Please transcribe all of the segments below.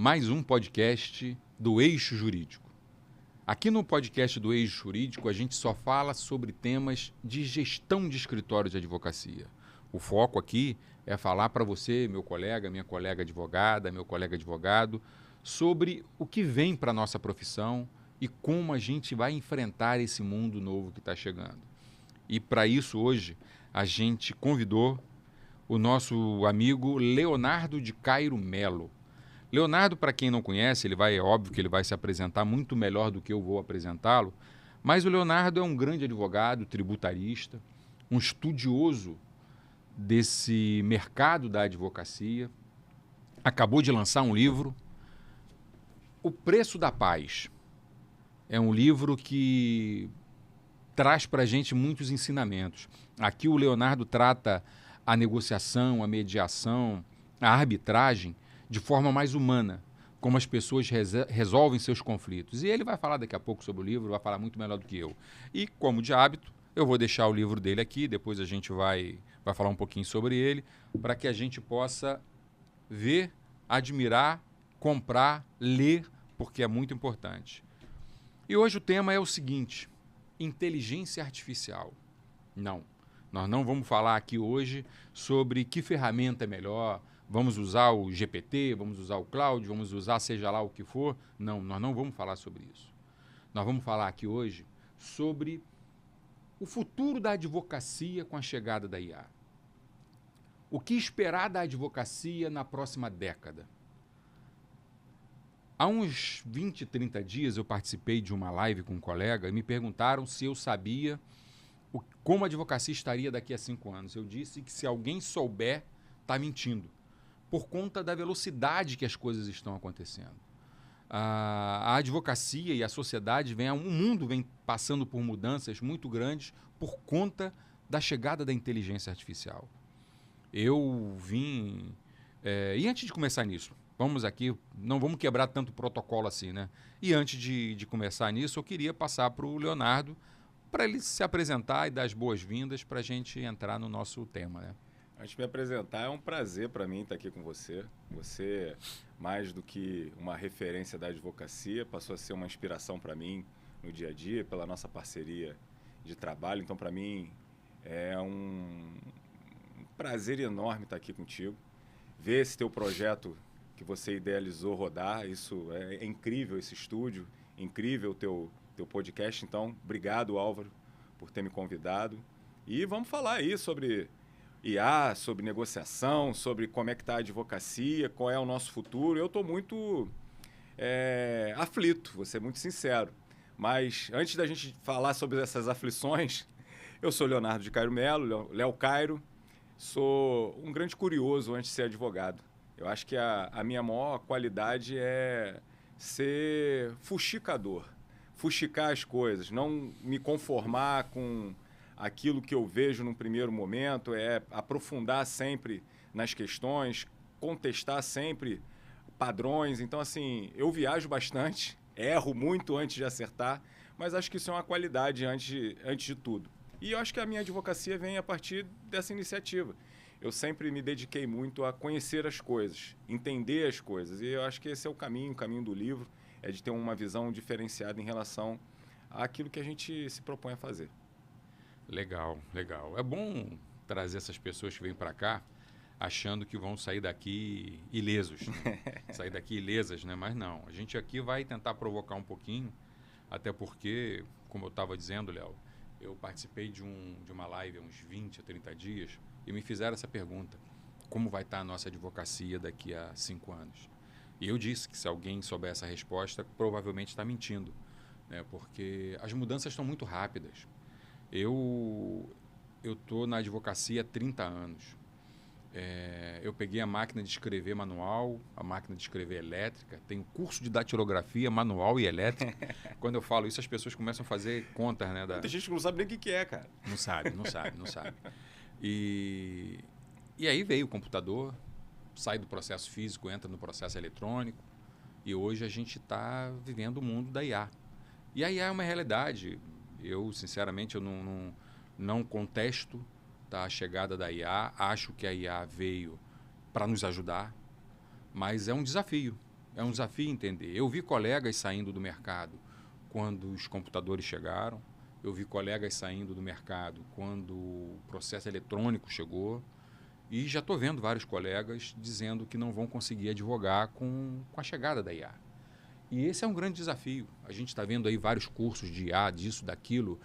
mais um podcast do Eixo Jurídico. Aqui no podcast do Eixo Jurídico, a gente só fala sobre temas de gestão de escritório de advocacia. O foco aqui é falar para você, meu colega, minha colega advogada, meu colega advogado, sobre o que vem para a nossa profissão e como a gente vai enfrentar esse mundo novo que está chegando. E para isso, hoje, a gente convidou o nosso amigo Leonardo de Cairo Melo. Leonardo, para quem não conhece, é óbvio que ele vai se apresentar muito melhor do que eu vou apresentá-lo, mas o Leonardo é um grande advogado, tributarista, um estudioso desse mercado da advocacia. Acabou de lançar um livro, O Preço da Paz. É um livro que traz para a gente muitos ensinamentos. Aqui o Leonardo trata a negociação, a mediação, a arbitragem de forma mais humana, como as pessoas resolvem seus conflitos. E ele vai falar daqui a pouco sobre o livro, vai falar muito melhor do que eu. E, como de hábito, eu vou deixar o livro dele aqui, depois a gente vai falar um pouquinho sobre ele, para que a gente possa ver, admirar, comprar, ler, porque é muito importante. E hoje o tema é o seguinte: inteligência artificial. Não, nós não vamos falar aqui hoje sobre que ferramenta é melhor, vamos usar o GPT, vamos usar o Cloud, vamos usar seja lá o que for. Não, nós não vamos falar sobre isso. Nós vamos falar aqui hoje sobre o futuro da advocacia com a chegada da IA. O que esperar da advocacia na próxima década? Há uns 20, 30 dias eu participei de uma live com um colega e me perguntaram se eu sabia como a advocacia estaria daqui a 5 anos. Eu disse que se alguém souber, está mentindo, por conta da velocidade que as coisas estão acontecendo. A advocacia e a sociedade, o mundo vem passando por mudanças muito grandes por conta da chegada da inteligência artificial. Eu vim... e antes de começar nisso, vamos aqui, não vamos quebrar tanto protocolo assim, né? E antes de começar nisso, eu queria passar para o Leonardo, para ele se apresentar e dar as boas-vindas para a gente entrar no nosso tema, né? Antes de me apresentar, é um prazer para mim estar aqui com você. Você, mais do que uma referência da advocacia, passou a ser uma inspiração para mim no dia a dia, pela nossa parceria de trabalho. Então, para mim, é um prazer enorme estar aqui contigo. Ver esse teu projeto que você idealizou rodar, isso é incrível, esse estúdio, incrível o teu podcast. Então, obrigado, Álvaro, por ter me convidado. E vamos falar aí sobre IA, sobre negociação, sobre como é que está a advocacia, qual é o nosso futuro. Eu estou muito aflito, vou ser muito sincero. Mas antes da gente falar sobre essas aflições, eu sou Leonardo de Cairo Melo, Léo Cairo. Sou um grande curioso antes de ser advogado. Eu acho que a minha maior qualidade é ser fuxicador, fuxicar as coisas, não me conformar com aquilo que eu vejo num primeiro momento, é aprofundar sempre nas questões, contestar sempre padrões. Então, assim, eu viajo bastante, erro muito antes de acertar, mas acho que isso é uma qualidade antes de tudo. E eu acho que a minha advocacia vem a partir dessa iniciativa. Eu sempre me dediquei muito a conhecer as coisas, entender as coisas. E eu acho que esse é o caminho do livro, é de ter uma visão diferenciada em relação àquilo que a gente se propõe a fazer. Legal, legal. É bom trazer essas pessoas que vêm para cá achando que vão sair daqui ilesos, né? Sair daqui ilesas, né? Mas não, a gente aqui vai tentar provocar um pouquinho, até porque, como eu estava dizendo, Léo, eu participei de uma live há uns 20 a 30 dias e me fizeram essa pergunta: como vai estar a nossa advocacia daqui a 5 anos? E eu disse que se alguém souber essa resposta, provavelmente está mentindo, né? Porque as mudanças estão muito rápidas. Eu estou na advocacia há 30 anos. Eu peguei a máquina de escrever manual, a máquina de escrever elétrica, tenho curso de datilografia manual e elétrica. Quando eu falo isso, as pessoas começam a fazer contas, né? Tem gente que não sabe nem o que é, cara. Não sabe. E aí veio o computador, sai do processo físico, entra no processo eletrônico, e hoje a gente está vivendo o mundo da IA. E a IA é uma realidade. Eu, sinceramente, não contesto, tá, a chegada da IA. Acho que a IA veio para nos ajudar, mas é um desafio. É um desafio entender. Eu vi colegas saindo do mercado quando os computadores chegaram. Eu vi colegas saindo do mercado quando o processo eletrônico chegou. E já estou vendo vários colegas dizendo que não vão conseguir advogar com a chegada da IA. E esse é um grande desafio. A gente está vendo aí vários cursos de IA, disso, daquilo,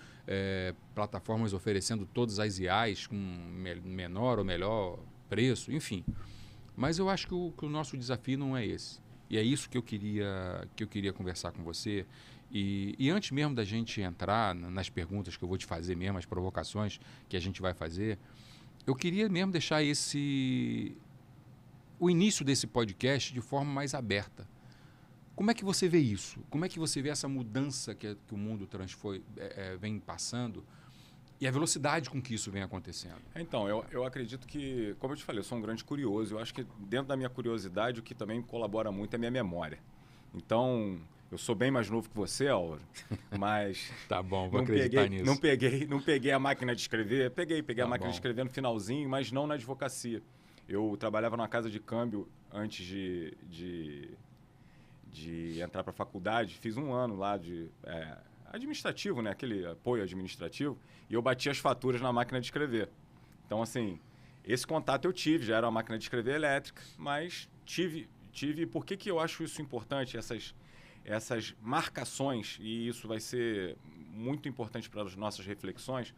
plataformas oferecendo todas as IAs com menor ou melhor preço, enfim. Mas eu acho que o nosso desafio não é esse. E é isso que eu queria conversar com você. E antes mesmo da gente entrar nas perguntas que eu vou te fazer mesmo, as provocações que a gente vai fazer, eu queria mesmo deixar o início desse podcast de forma mais aberta. Como é que você vê isso? Como é que você vê essa mudança que o mundo vem passando e a velocidade com que isso vem acontecendo? Então, eu acredito que, como eu te falei, eu sou um grande curioso. Eu acho que dentro da minha curiosidade, o que também colabora muito é a minha memória. Então, eu sou bem mais novo que você, Álvaro, mas... Tá bom, vou acreditar nisso. Não peguei a máquina de escrever. Peguei a máquina de escrever no finalzinho, mas não na advocacia. Eu trabalhava numa casa de câmbio antes de entrar para a faculdade. Fiz um ano lá de administrativo, né? Aquele apoio administrativo. E eu bati as faturas na máquina de escrever. Então, assim, esse contato eu tive. Já era uma máquina de escrever elétrica, mas tive. Por que eu acho isso importante? Essas marcações, e isso vai ser muito importante para as nossas reflexões,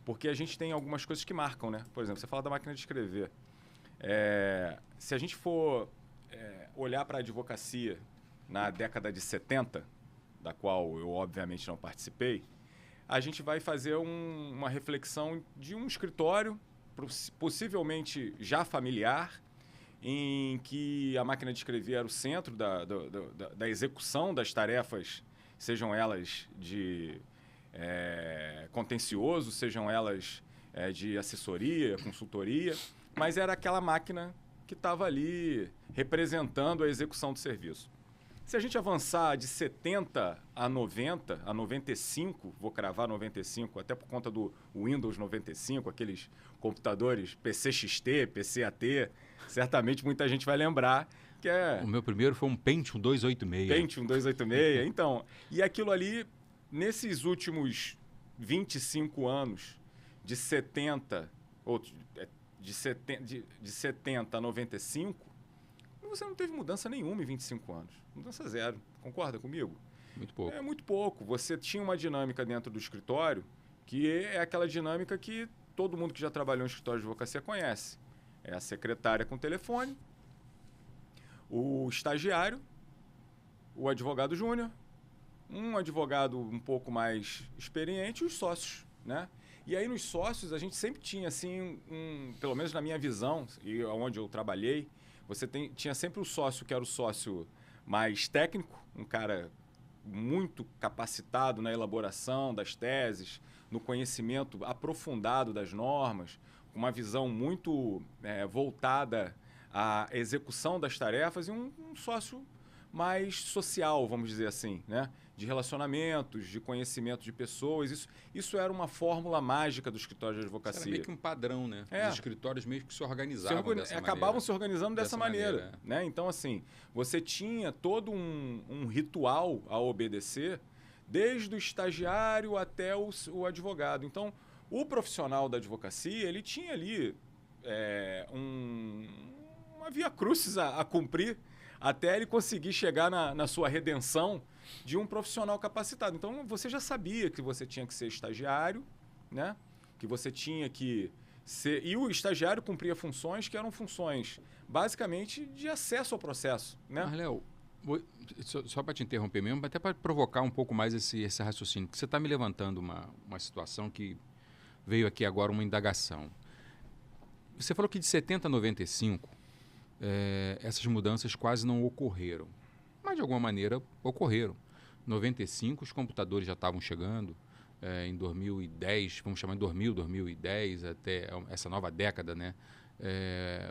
porque a gente tem algumas coisas que marcam, né? Por exemplo, você fala da máquina de escrever. Se a gente for olhar para a advocacia na década de 70, da qual eu obviamente não participei, a gente vai fazer uma reflexão de um escritório, possivelmente já familiar, em que a máquina de escrever era o centro da execução das tarefas, sejam elas de contencioso, sejam elas de assessoria, consultoria, mas era aquela máquina que estava ali representando a execução do serviço. Se a gente avançar de 70 a 90, a 95, vou cravar 95, até por conta do Windows 95, aqueles computadores PCXT, PCAT, certamente muita gente vai lembrar que O meu primeiro foi um Pentium 286. Pentium 286, então. E aquilo ali, nesses últimos 25 anos, de 70 a 95, você não teve mudança nenhuma em 25 anos. Mudança zero. Concorda comigo? Muito pouco. É muito pouco. Você tinha uma dinâmica dentro do escritório que é aquela dinâmica que todo mundo que já trabalhou em escritório de advocacia conhece. É a secretária com o telefone, o estagiário, o advogado júnior, um advogado um pouco mais experiente e os sócios, né? E aí nos sócios a gente sempre tinha assim, pelo menos na minha visão e onde eu trabalhei, você tinha sempre o sócio que era o sócio mais técnico, um cara muito capacitado na elaboração das teses, no conhecimento aprofundado das normas, com uma visão muito voltada à execução das tarefas, e um sócio mais social, vamos dizer assim, né? De relacionamentos, de conhecimento de pessoas. Isso era uma fórmula mágica do escritório de advocacia. Isso era meio que um padrão, né? Os escritórios meio que se organizavam dessa maneira. Acabavam se organizando dessa maneira. Né? Então, assim, você tinha todo um ritual a obedecer, desde o estagiário até o advogado. Então, o profissional da advocacia, ele tinha ali uma via crucis a cumprir, até ele conseguir chegar na sua redenção de um profissional capacitado. Então, você já sabia que você tinha que ser estagiário, né? Que você tinha que ser... E o estagiário cumpria funções que eram funções, basicamente, de acesso ao processo, né? Mas, Léo, só para te interromper mesmo, até para provocar um pouco mais esse raciocínio, porque você está me levantando uma situação que veio aqui agora, uma indagação. Você falou que de 70 a 95... essas mudanças quase não ocorreram, mas de alguma maneira ocorreram. Em 95 os computadores já estavam chegando, em 2010, vamos chamar de 2010, até essa nova década, né?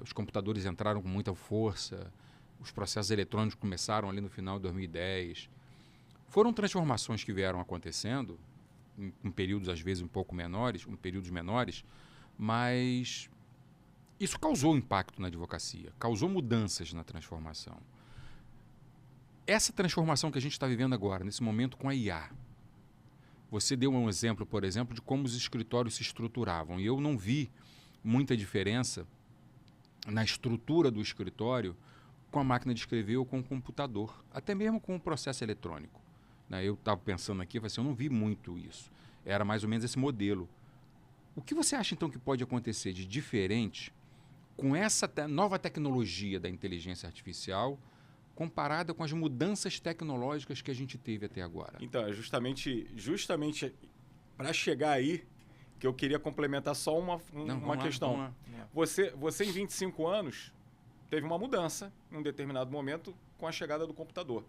Os computadores entraram com muita força, os processos eletrônicos começaram ali no final de 2010. Foram transformações que vieram acontecendo, em períodos às vezes um pouco menores, períodos menores, mas... isso causou impacto na advocacia, causou mudanças na transformação. essa transformação que a gente está vivendo agora, nesse momento com a IA, você deu um exemplo, por exemplo, de como os escritórios se estruturavam. E eu não vi muita diferença na estrutura do escritório com a máquina de escrever ou com o computador, até mesmo com o processo eletrônico. Né? Eu estava pensando aqui, eu não vi muito isso. Era mais ou menos esse modelo. O que você acha, então, que pode acontecer de diferente com essa nova tecnologia da inteligência artificial comparada com as mudanças tecnológicas que a gente teve até agora? Então, é justamente para chegar aí que eu queria complementar só uma questão. Vamos lá. Você, em 25 anos, teve uma mudança em um determinado momento com a chegada do computador.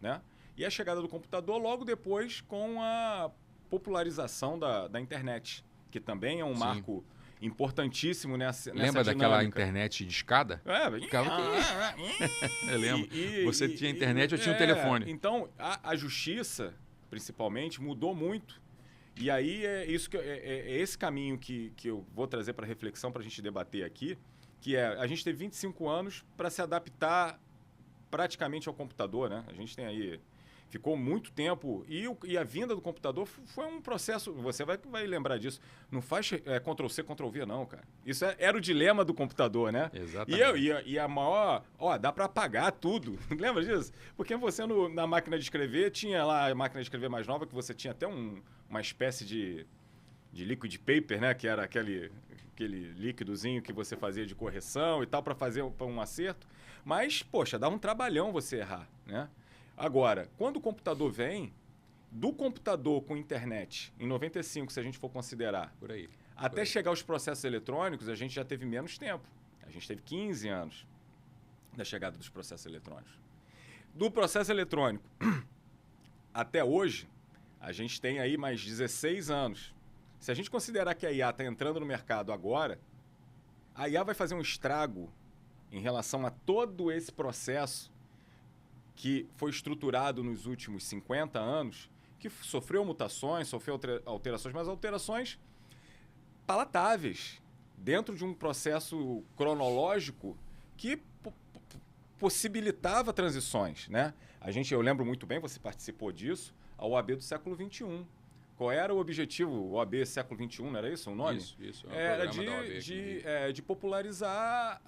Né? E a chegada do computador logo depois com a popularização da internet, que também é um marco importantíssimo nessa Lembra dinâmica. daquela internet de escada? Eu lembro. Você tinha internet, eu tinha um telefone. Então, a justiça, principalmente, mudou muito. E aí é esse caminho que eu vou trazer para reflexão, para a gente debater aqui, que é, a gente teve 25 anos para se adaptar praticamente ao computador, né? A gente tem aí... Ficou muito tempo e a vinda do computador foi um processo, você vai lembrar disso, não faz Ctrl-C, Ctrl-V não, cara. Isso era o dilema do computador, né? Exatamente. E a maior, dá para apagar tudo, lembra disso? Porque você na máquina de escrever, tinha lá a máquina de escrever mais nova, que você tinha até uma espécie de liquid paper, né? Que era aquele líquidozinho que você fazia de correção e tal, para fazer um acerto. Mas, poxa, dá um trabalhão você errar, né? Agora, quando o computador vem, do computador com internet, em 95, se a gente for considerar, até chegar aos processos eletrônicos, a gente já teve menos tempo. A gente teve 15 anos da chegada dos processos eletrônicos. Do processo eletrônico até hoje, a gente tem aí mais 16 anos. Se a gente considerar que a IA está entrando no mercado agora, a IA vai fazer um estrago em relação a todo esse processo que foi estruturado nos últimos 50 anos, que sofreu mutações, sofreu alterações, mas alterações palatáveis, dentro de um processo cronológico que possibilitava transições, né? Eu lembro muito bem, você participou disso, a OAB do século XXI. Qual era o objetivo? O OAB século XXI, não era isso o nome? Isso. Era de popularizar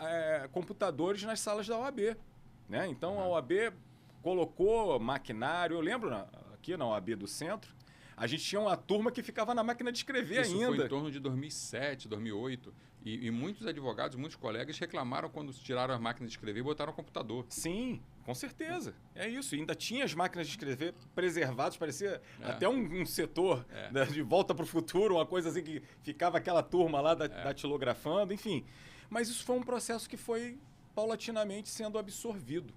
computadores nas salas da OAB. Né? Então, a OAB colocou maquinário. Eu lembro aqui na OAB do Centro, a gente tinha uma turma que ficava na máquina de escrever ainda. Isso foi em torno de 2007, 2008. E muitos advogados, muitos colegas reclamaram quando tiraram as máquinas de escrever e botaram o computador. Sim, com certeza. É isso. E ainda tinha as máquinas de escrever preservadas, parecia até um setor de volta para o futuro, uma coisa assim que ficava aquela turma lá datilografando, enfim. Mas isso foi um processo que foi paulatinamente sendo absorvido.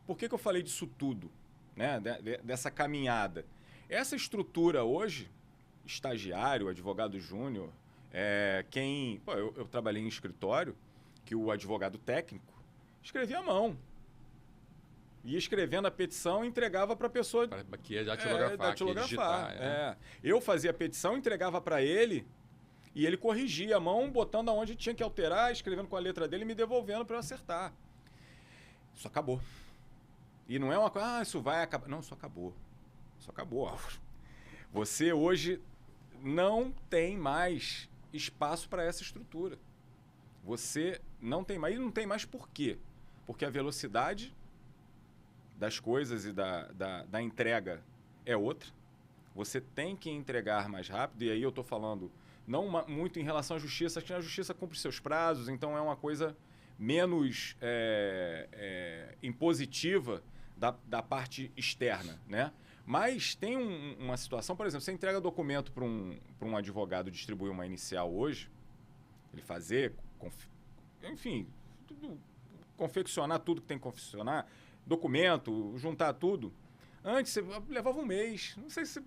Por que eu falei disso tudo? Né? Dessa caminhada. Essa estrutura hoje, estagiário, advogado júnior, eu trabalhei em escritório que o advogado técnico escrevia à mão. Ia escrevendo a petição e entregava para a pessoa... Que ia datilografar, que ia digitar. Eu fazia a petição, entregava para ele e ele corrigia a mão, botando aonde tinha que alterar, escrevendo com a letra dele e me devolvendo para eu acertar. Isso acabou. E não é uma coisa, isso vai acabar. Não, isso acabou. Isso acabou, Álvaro. Você hoje não tem mais espaço para essa estrutura. Você não tem mais. E não tem mais por quê? Porque a velocidade das coisas e da entrega é outra. Você tem que entregar mais rápido. E aí eu estou falando não muito em relação à justiça. Acho que a justiça cumpre seus prazos, então é uma coisa menos impositiva da parte externa, né? Mas tem uma situação, por exemplo, você entrega documento para um advogado distribuir uma inicial hoje, ele fazer, enfim, confeccionar tudo que tem que confeccionar, documento, juntar tudo. Antes, você levava um mês. Não sei se...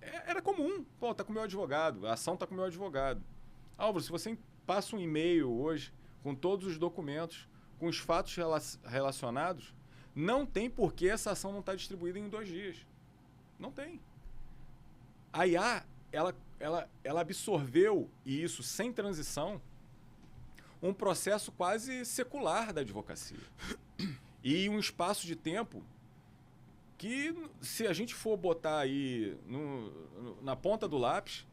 Era comum. Pô, tá com o meu advogado. A ação tá com o meu advogado. Álvaro, se você passa um e-mail hoje com todos os documentos, com os fatos relacionados, não tem por que essa ação não estar distribuída em 2 dias. Não tem. A IA, ela absorveu, e isso sem transição, um processo quase secular da advocacia. E um espaço de tempo que se a gente for botar aí na ponta do lápis,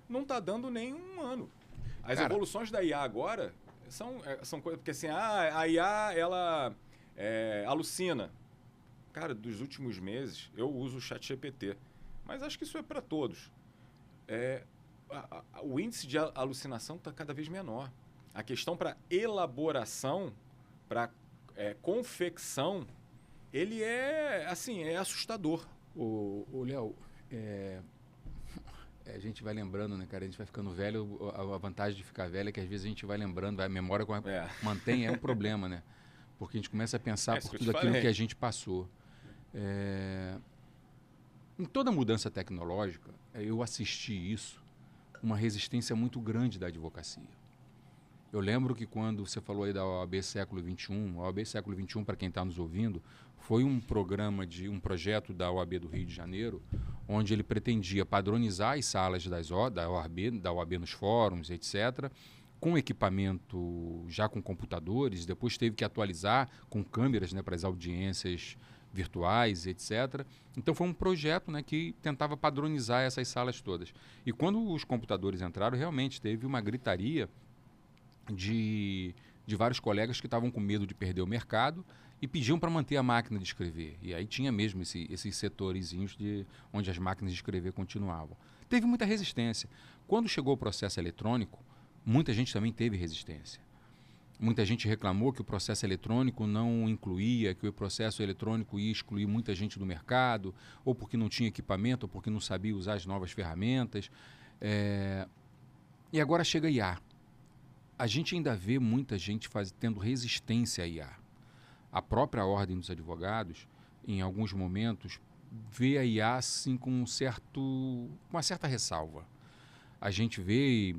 não está dando nem um ano. As evoluções da IA agora são coisas... Porque assim, a IA, ela alucina. Cara, dos últimos meses, eu uso o ChatGPT. Mas acho que isso é para todos. O índice de alucinação está cada vez menor. A questão para elaboração, para confecção, ele é assustador. O Léo, a gente vai lembrando, né, cara? A gente vai ficando velho. A vantagem de ficar velho é que às vezes a gente vai lembrando, a memória mantém, é um problema, né? Porque a gente começa a pensar por tudo aquilo que a gente passou. Em toda mudança tecnológica, eu assisti isso, uma resistência muito grande da advocacia. Eu lembro que quando você falou aí da OAB Século XXI, a OAB Século XXI, para quem está nos ouvindo, foi um projeto da OAB do Rio de Janeiro, onde ele pretendia padronizar as salas da OAB nos fóruns, etc., com equipamento já com computadores, depois teve que atualizar com câmeras, né, para as audiências virtuais, etc. Então foi um projeto, né, que tentava padronizar essas salas todas. E quando os computadores entraram, realmente teve uma gritaria de vários colegas que estavam com medo de perder o mercado e pediam para manter a máquina de escrever. E aí tinha mesmo esses setorezinhos onde as máquinas de escrever continuavam. Teve muita resistência. Quando chegou o processo eletrônico, muita gente também teve resistência. Muita gente reclamou que o processo eletrônico não incluía, que o processo eletrônico ia excluir muita gente do mercado, ou porque não tinha equipamento, ou porque não sabia usar as novas ferramentas. E agora chega a IA. A gente ainda vê muita gente tendo resistência à IA. A própria Ordem dos Advogados, em alguns momentos, vê a IA assim com uma certa ressalva. A gente vê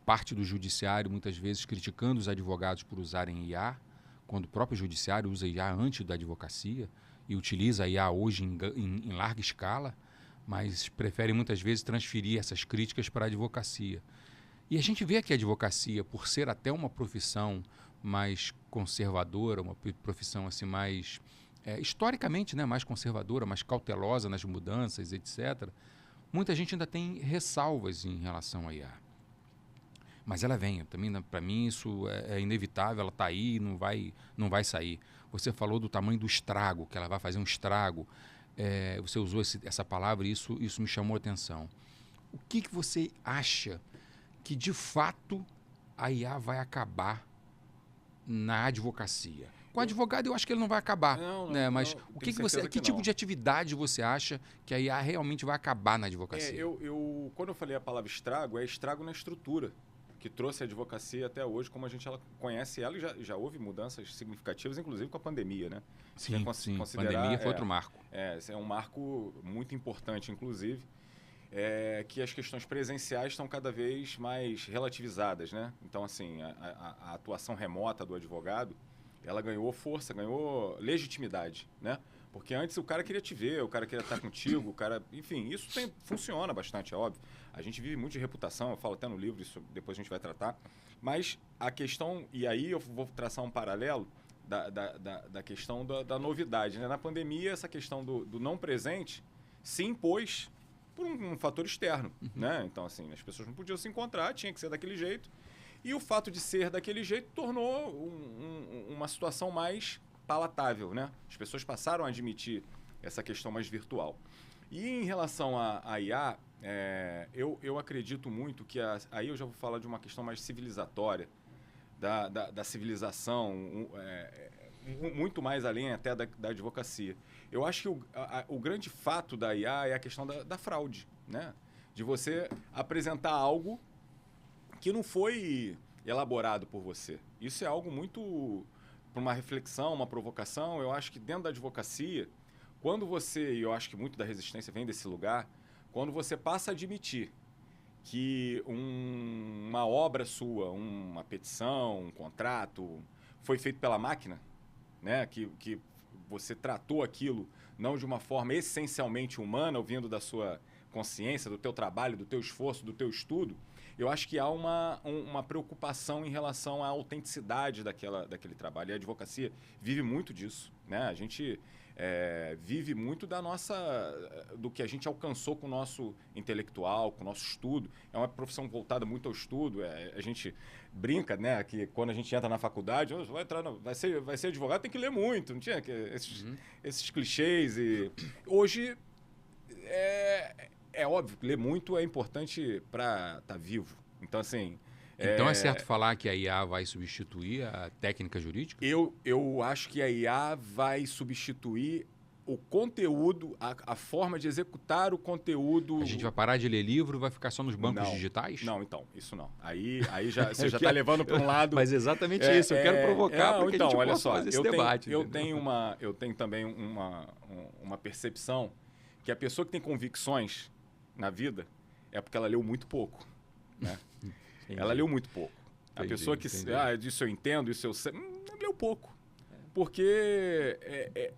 parte do judiciário muitas vezes criticando os advogados por usarem IA, quando o próprio judiciário usa IA antes da advocacia e utiliza a IA hoje em larga escala, mas prefere muitas vezes transferir essas críticas para a advocacia. E a gente vê que a advocacia, por ser até uma profissão mais conservadora, uma profissão assim mais, historicamente, né, mais conservadora, mais cautelosa nas mudanças, etc., muita gente ainda tem ressalvas em relação à IA. Mas ela vem. Também, para mim, isso é inevitável, ela está aí, não vai sair. Você falou do tamanho do estrago, que ela vai fazer um estrago. Você usou essa palavra e isso me chamou a atenção. O que você acha que, de fato, a IA vai acabar na advocacia? Com o advogado, eu acho que ele não vai acabar. Né? Mas que tipo de atividade você acha que a IA realmente vai acabar na advocacia? Quando eu falei a palavra estrago, é estrago na estrutura que trouxe a advocacia até hoje, como a gente conhece ela, e já houve mudanças significativas, inclusive com a pandemia, né? Sim, a pandemia foi outro marco. É um marco muito importante, inclusive, que as questões presenciais estão cada vez mais relativizadas, né? Então, assim, a atuação remota do advogado, ela ganhou força, ganhou legitimidade, né? Porque antes o cara queria te ver, o cara queria estar contigo, enfim, isso funciona bastante, é óbvio. A gente vive muito de reputação, eu falo até no livro, isso depois a gente vai tratar. Mas a questão, e aí eu vou traçar um paralelo da questão da novidade, né? Na pandemia, essa questão do não presente se impôs por um fator externo, né? Então, assim, as pessoas não podiam se encontrar, tinha que ser daquele jeito. E o fato de ser daquele jeito tornou uma situação mais palatável, né? As pessoas passaram a admitir essa questão mais virtual. E em relação à IA, eu acredito muito que aí eu já vou falar de uma questão mais civilizatória, da civilização, muito mais além até da advocacia. Eu acho que o grande fato da IA é a questão da fraude, né? De você apresentar algo que não foi elaborado por você. Isso é algo muito... para uma reflexão, uma provocação. Eu acho que dentro da advocacia, quando você, e eu acho que muito da resistência vem desse lugar, quando você passa a admitir que uma obra sua, uma petição, um contrato, foi feito pela máquina, né? Que você tratou aquilo não de uma forma essencialmente humana, vindo da sua consciência, do teu trabalho, do teu esforço, do teu estudo, eu acho que há uma preocupação em relação à autenticidade daquele trabalho. E a advocacia vive muito disso, né? A gente vive muito do que a gente alcançou com o nosso intelectual, com o nosso estudo. É uma profissão voltada muito ao estudo. A gente brinca, né, que quando a gente entra na faculdade, vai ser advogado, tem que ler muito. Não tinha esses clichês. E hoje é óbvio que ler muito é importante para estar vivo. Então, assim... Então é certo falar que a IA vai substituir a técnica jurídica? Eu acho que a IA vai substituir o conteúdo, a forma de executar o conteúdo. A gente vai parar de ler livro e vai ficar só nos bancos digitais? Não, então, isso não. Aí já, você já está levando para um lado... Mas exatamente isso, eu quero provocar para que a gente olha possa só, fazer esse debate. Eu tenho também uma percepção que a pessoa que tem convicções na vida é porque ela leu muito pouco, né? Ela leu muito pouco. A pessoa que disso eu entendo, isso eu sei, leu pouco. Porque...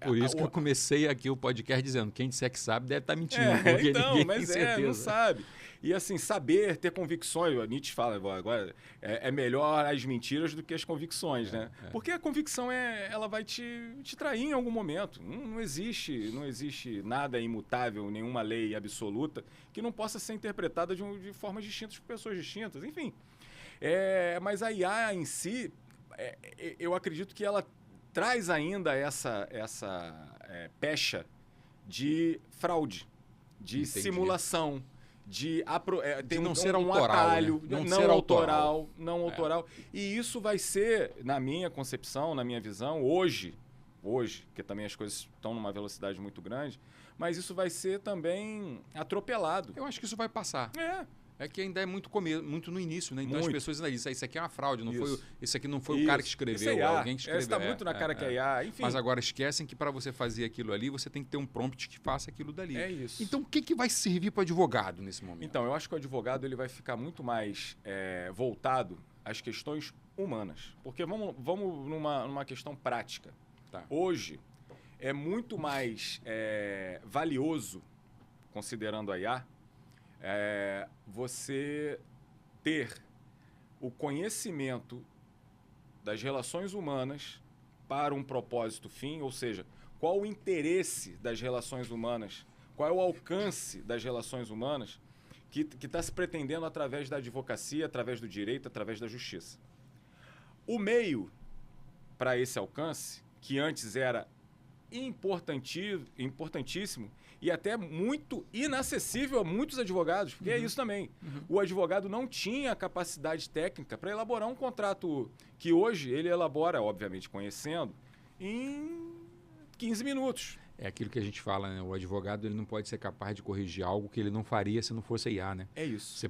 Por isso que eu comecei aqui o podcast dizendo, quem disser que sabe deve estar mentindo, porque então, ninguém mas tem certeza. Não sabe. E assim, saber, ter convicções, o Nietzsche fala agora, é melhor as mentiras do que as convicções, né? Porque a convicção, ela vai te trair em algum momento. Não existe nada imutável, nenhuma lei absoluta que não possa ser interpretada de formas distintas por pessoas distintas. Enfim, mas a IA em si, eu acredito que ela traz ainda essa pecha de fraude, de simulação, de não ser autoral, atalho, né? não autoral. E isso vai ser, na minha concepção, na minha visão, hoje, porque também as coisas estão numa velocidade muito grande, mas isso vai ser também atropelado. Eu acho que isso vai passar. É que ainda é muito no início, né? Então as pessoas ainda dizem, isso aqui é uma fraude, esse aqui não foi o cara que escreveu, alguém que escreveu. Está muito na cara que é IA, enfim. Mas agora esquecem que para você fazer aquilo ali, você tem que ter um prompt que faça aquilo dali. É isso. Então o que vai servir para o advogado nesse momento? Então, eu acho que o advogado ele vai ficar muito mais voltado às questões humanas. Porque vamos numa questão prática. Tá. Hoje, é muito mais valioso, considerando a IA, você ter o conhecimento das relações humanas para um propósito fim, ou seja, qual o interesse das relações humanas, qual é o alcance das relações humanas que está se pretendendo através da advocacia, através do direito, através da justiça. O meio para esse alcance, que antes era importantíssimo e até muito inacessível a muitos advogados, porque é isso também. O advogado não tinha capacidade técnica para elaborar um contrato que hoje ele elabora, obviamente conhecendo, em 15 minutos. É aquilo que a gente fala, né? O advogado ele não pode ser capaz de corrigir algo que ele não faria se não fosse a IA, né? É isso. Você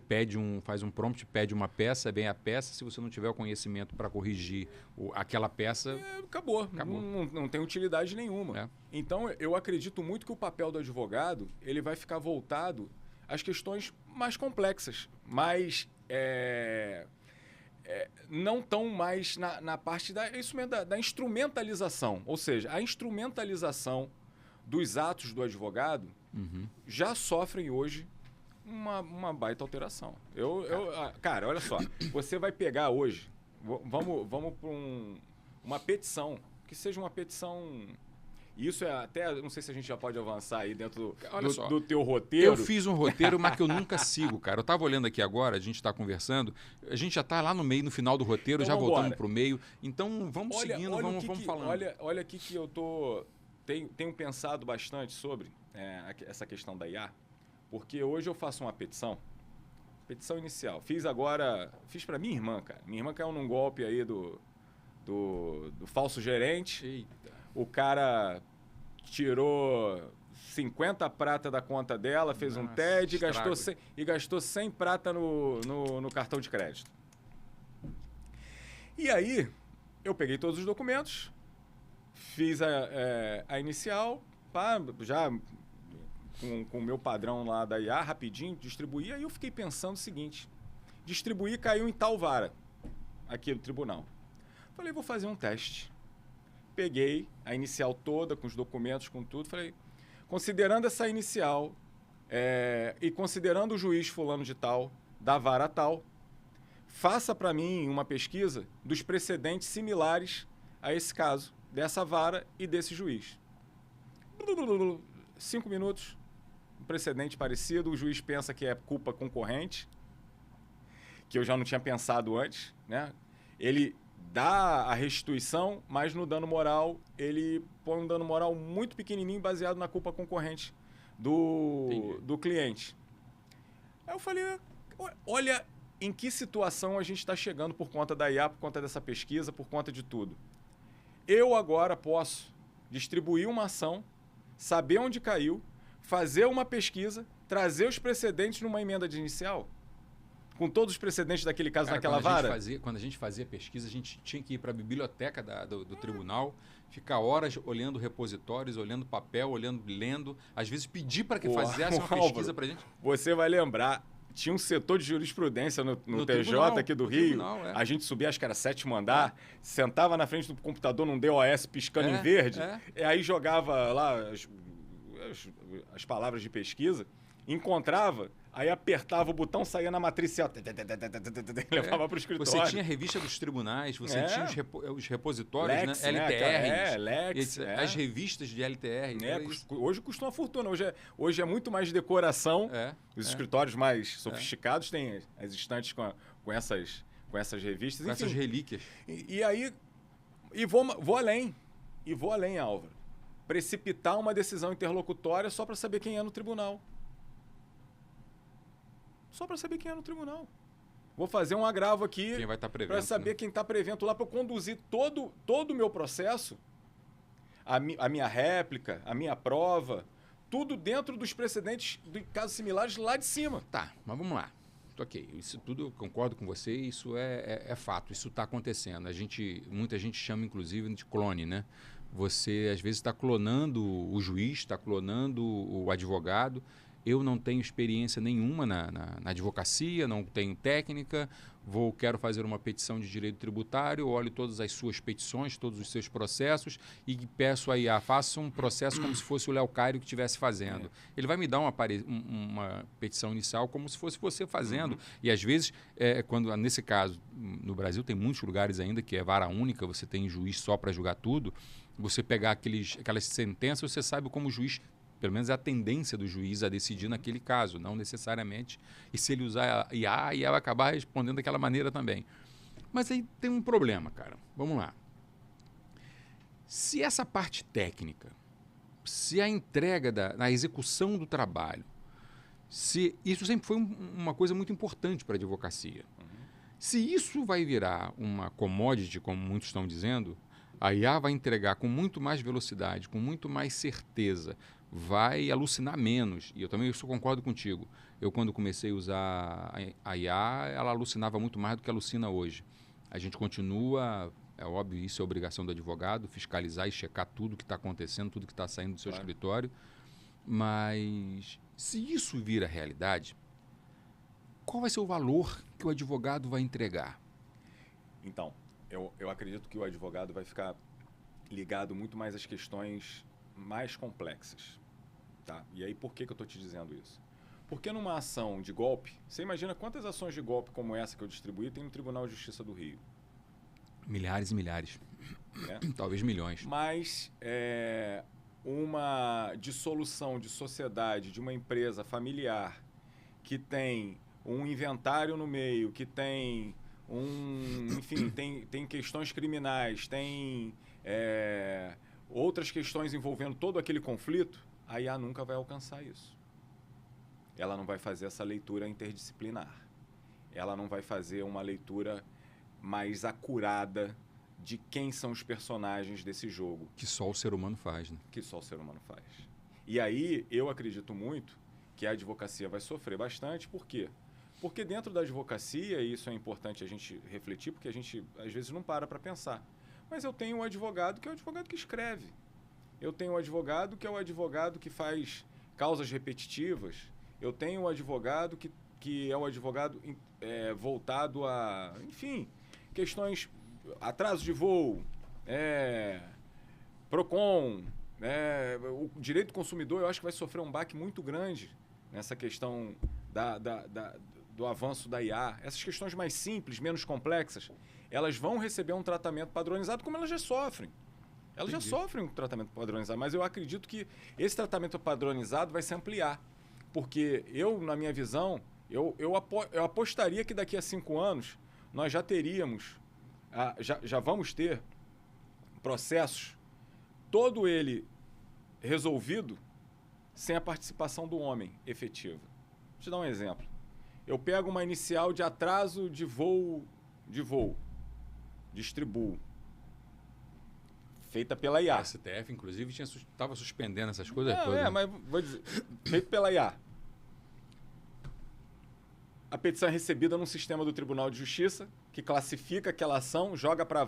faz um prompt, pede uma peça, vem a peça, se você não tiver o conhecimento para corrigir aquela peça... Acabou. Não tem utilidade nenhuma. Então, eu acredito muito que o papel do advogado ele vai ficar voltado às questões mais complexas, mais... não tão mais na parte da instrumentalização. Ou seja, a instrumentalização dos atos do advogado já sofrem hoje uma baita alteração. Cara, olha só, você vai pegar hoje, vamos para uma petição, que seja uma petição... Isso até, não sei se a gente já pode avançar aí dentro do teu roteiro. Eu fiz um roteiro, mas que eu nunca sigo, cara. Eu estava olhando aqui agora, a gente está conversando, a gente já está lá no meio, no final do roteiro, então, já voltamos para o meio. Então, vamos seguindo, vamos falando. Olha aqui que eu tenho pensado bastante sobre essa questão da IA, porque hoje eu faço uma petição inicial. Fiz para minha irmã, cara. Minha irmã caiu num golpe aí do falso gerente. Eita. O cara tirou 50 prata da conta dela, fez um TED e gastou 100 prata no cartão de crédito. E aí, eu peguei todos os documentos, fiz a inicial, já com o meu padrão lá da IA, rapidinho, distribuí. Aí eu fiquei pensando o seguinte, distribuir caiu em tal vara, aqui no tribunal. Falei, vou fazer um teste. Peguei a inicial toda, com os documentos, com tudo. Falei, considerando essa inicial e considerando o juiz fulano de tal, da vara tal, faça para mim uma pesquisa dos precedentes similares a esse caso, dessa vara e desse juiz. 5 minutos, um precedente parecido, o juiz pensa que é culpa concorrente, que eu já não tinha pensado antes, né? Ele dá a restituição, mas no dano moral, ele põe um dano moral muito pequenininho baseado na culpa concorrente do cliente. Aí eu falei, olha em que situação a gente está chegando por conta da IA, por conta dessa pesquisa, por conta de tudo. Eu agora posso distribuir uma ação, saber onde caiu, fazer uma pesquisa, trazer os precedentes numa emenda de inicial, com todos os precedentes daquele caso naquela vara. Quando a gente fazia pesquisa, a gente tinha que ir para a biblioteca do tribunal, ficar horas olhando repositórios, olhando papel, lendo, às vezes pedir para que fizesse uma pesquisa para a gente. Você vai lembrar, tinha um setor de jurisprudência no TJ tribunal, aqui do Rio. A gente subia, acho que era 7º andar, sentava na frente do computador num DOS piscando em verde, e aí jogava lá as palavras de pesquisa, encontrava, aí apertava o botão, saía na matriz e levava para o escritório. Você tinha a revista dos tribunais, você tinha os repositórios, Lex, né? LTR. Lex, as revistas de LTR. Hoje custa uma fortuna. Hoje é muito mais decoração. Os escritórios mais sofisticados têm as estantes com essas revistas. Com enfim, essas relíquias. E aí, vou além. E vou além, Álvaro. Precipitar uma decisão interlocutória só para saber quem é no tribunal. Só para saber quem é no tribunal. Vou fazer um agravo aqui para saber quem está prevento lá, para eu conduzir todo o meu processo, a minha réplica, a minha prova, tudo dentro dos precedentes de casos similares lá de cima. Tá, mas vamos lá. Ok, isso tudo eu concordo com você, isso é fato, isso está acontecendo. Muita gente chama, inclusive, de clone, né? Você, às vezes, está clonando o juiz, está clonando o advogado. Eu não tenho experiência nenhuma na advocacia, não tenho técnica, quero fazer uma petição de direito tributário, olho todas as suas petições, todos os seus processos e peço a IA, faça um processo como se fosse o Léo Cairo que estivesse fazendo. Ele vai me dar uma petição inicial como se fosse você fazendo. E às vezes, nesse caso, no Brasil tem muitos lugares ainda que é vara única, você tem juiz só para julgar tudo, você pegar aquelas sentenças, você sabe como o juiz... Pelo menos é a tendência do juiz a decidir naquele caso, não necessariamente. E se ele usar a IA vai acabar respondendo daquela maneira também. Mas aí tem um problema, cara. Vamos lá. Se essa parte técnica, se a entrega na execução do trabalho, isso sempre foi uma coisa muito importante para a advocacia. Se isso vai virar uma commodity, como muitos estão dizendo, a IA vai entregar com muito mais velocidade, com muito mais certeza, vai alucinar menos. E eu também concordo contigo. Eu, quando comecei a usar a IA, ela alucinava muito mais do que alucina hoje. A gente continua, é óbvio, isso é obrigação do advogado, fiscalizar e checar tudo que está acontecendo, tudo que está saindo do seu escritório. Mas se isso vira realidade, qual vai ser o valor que o advogado vai entregar? Então, eu acredito que o advogado vai ficar ligado muito mais às questões mais complexas. Tá? E aí, por que eu estou te dizendo isso? Porque numa ação de golpe, você imagina quantas ações de golpe como essa que eu distribuí tem no Tribunal de Justiça do Rio? Milhares e milhares. Talvez milhões. Mas uma dissolução de sociedade de uma empresa familiar que tem um inventário no meio, que tem enfim, tem questões criminais, tem outras questões envolvendo todo aquele conflito, a IA nunca vai alcançar isso. Ela não vai fazer essa leitura interdisciplinar. Ela não vai fazer uma leitura mais acurada de quem são os personagens desse jogo. Que só o ser humano faz, né? Que só o ser humano faz. E aí, eu acredito muito que a advocacia vai sofrer bastante. Por quê? Porque dentro da advocacia, e isso é importante a gente refletir, porque a gente, às vezes, não para pensar. Mas eu tenho um advogado que é o advogado que escreve. Eu tenho um advogado que é o advogado que faz causas repetitivas. Eu tenho um advogado que é o advogado voltado a, enfim, questões, atraso de voo, PROCON, o direito do consumidor, eu acho que vai sofrer um baque muito grande nessa questão do avanço da IA. Essas questões mais simples, menos complexas, elas vão receber um tratamento padronizado como elas já sofrem. Elas já sofrem um tratamento padronizado, mas eu acredito que esse tratamento padronizado vai se ampliar. Porque eu, na minha visão, eu apostaria que daqui a 5 anos nós já teríamos, já vamos ter processos, todo ele resolvido sem a participação do homem efetiva. Vou te dar um exemplo. Eu pego uma inicial de atraso de voo, distribuo, feita pela IA. A STF, inclusive, estava suspendendo essas coisas todas. Mas vou dizer, feito pela IA. A petição é recebida num sistema do Tribunal de Justiça, que classifica aquela ação, joga para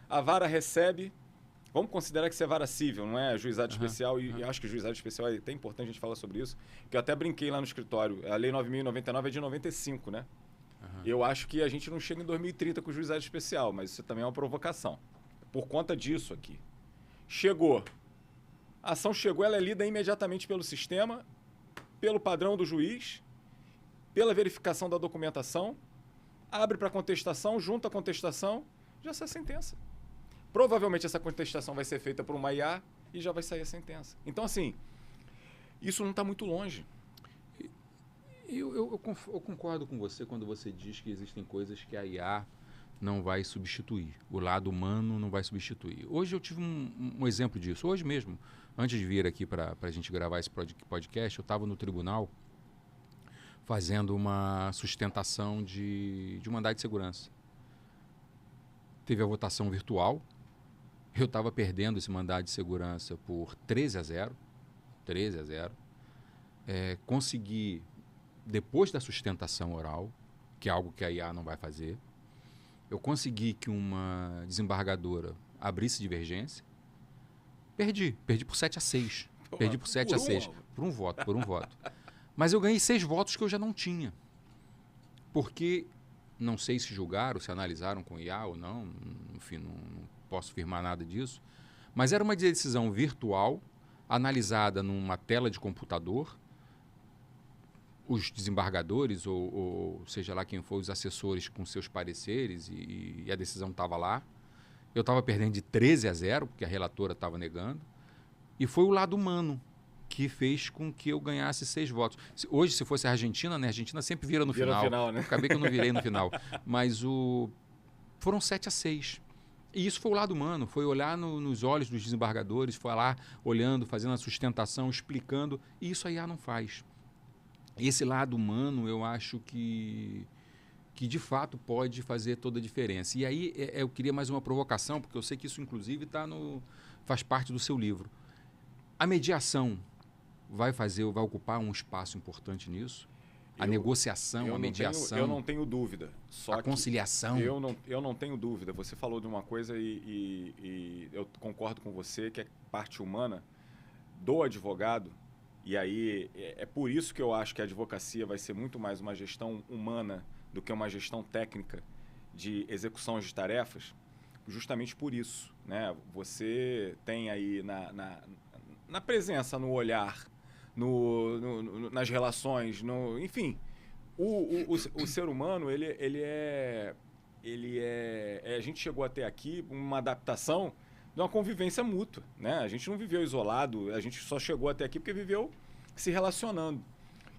a vara recebe. Vamos considerar que isso é vara civil, não é juizado especial, e acho que juizado especial é até importante a gente falar sobre isso, que eu até brinquei lá no escritório. A Lei 9.099 é de 95, né? Eu acho que a gente não chega em 2030 com o juizado especial, mas isso também é uma provocação. Por conta disso aqui. Chegou. A ação chegou, ela é lida imediatamente pelo sistema, pelo padrão do juiz, pela verificação da documentação, abre para contestação, junta a contestação, já sai a sentença. Provavelmente essa contestação vai ser feita por uma IA e já vai sair a sentença. Então, assim, isso não está muito longe. Eu concordo com você quando você diz que existem coisas que a IA não vai substituir. O lado humano não vai substituir. Hoje eu tive um exemplo disso. Hoje mesmo, antes de vir aqui para a gente gravar esse podcast, eu estava no tribunal fazendo uma sustentação de um mandado de segurança. Teve a votação virtual. Eu estava perdendo esse mandado de segurança por 13-0. Consegui, depois da sustentação oral, que é algo que a IA não vai fazer, eu consegui que uma desembargadora abrisse divergência. Perdi por 7-6. Perdi por 7-6. Por um voto. Mas eu ganhei 6 votos que eu já não tinha. Porque, não sei se julgaram, se analisaram com IA ou não, enfim, não posso afirmar nada disso, mas era uma decisão virtual, analisada numa tela de computador. Os desembargadores, ou seja lá quem for, os assessores com seus pareceres, e a decisão estava lá. Eu estava perdendo de 13-0, porque a relatora estava negando. E foi o lado humano que fez com que eu ganhasse 6 votos. Hoje, se fosse a Argentina, né? A Argentina sempre vira no final. Né? Acabei que eu não virei no final. Mas foram 7-6. E isso foi o lado humano, foi olhar nos olhos dos desembargadores, foi lá olhando, fazendo a sustentação, explicando. E isso a IA não faz. Esse lado humano, eu acho que de fato pode fazer toda a diferença. E aí eu queria mais uma provocação, porque eu sei que isso, inclusive, faz parte do seu livro. A mediação vai ocupar um espaço importante nisso? A negociação, a mediação? Eu não tenho dúvida. A conciliação? Eu não tenho dúvida. Você falou de uma coisa e eu concordo com você, que é parte humana do advogado. E aí é por isso que eu acho que a advocacia vai ser muito mais uma gestão humana do que uma gestão técnica de execução de tarefas, justamente por isso, né? Você tem aí na presença, no olhar, nas relações, enfim, o ser humano, a gente chegou até aqui uma adaptação de uma convivência mútua, né? A gente não viveu isolado, a gente só chegou até aqui porque viveu se relacionando.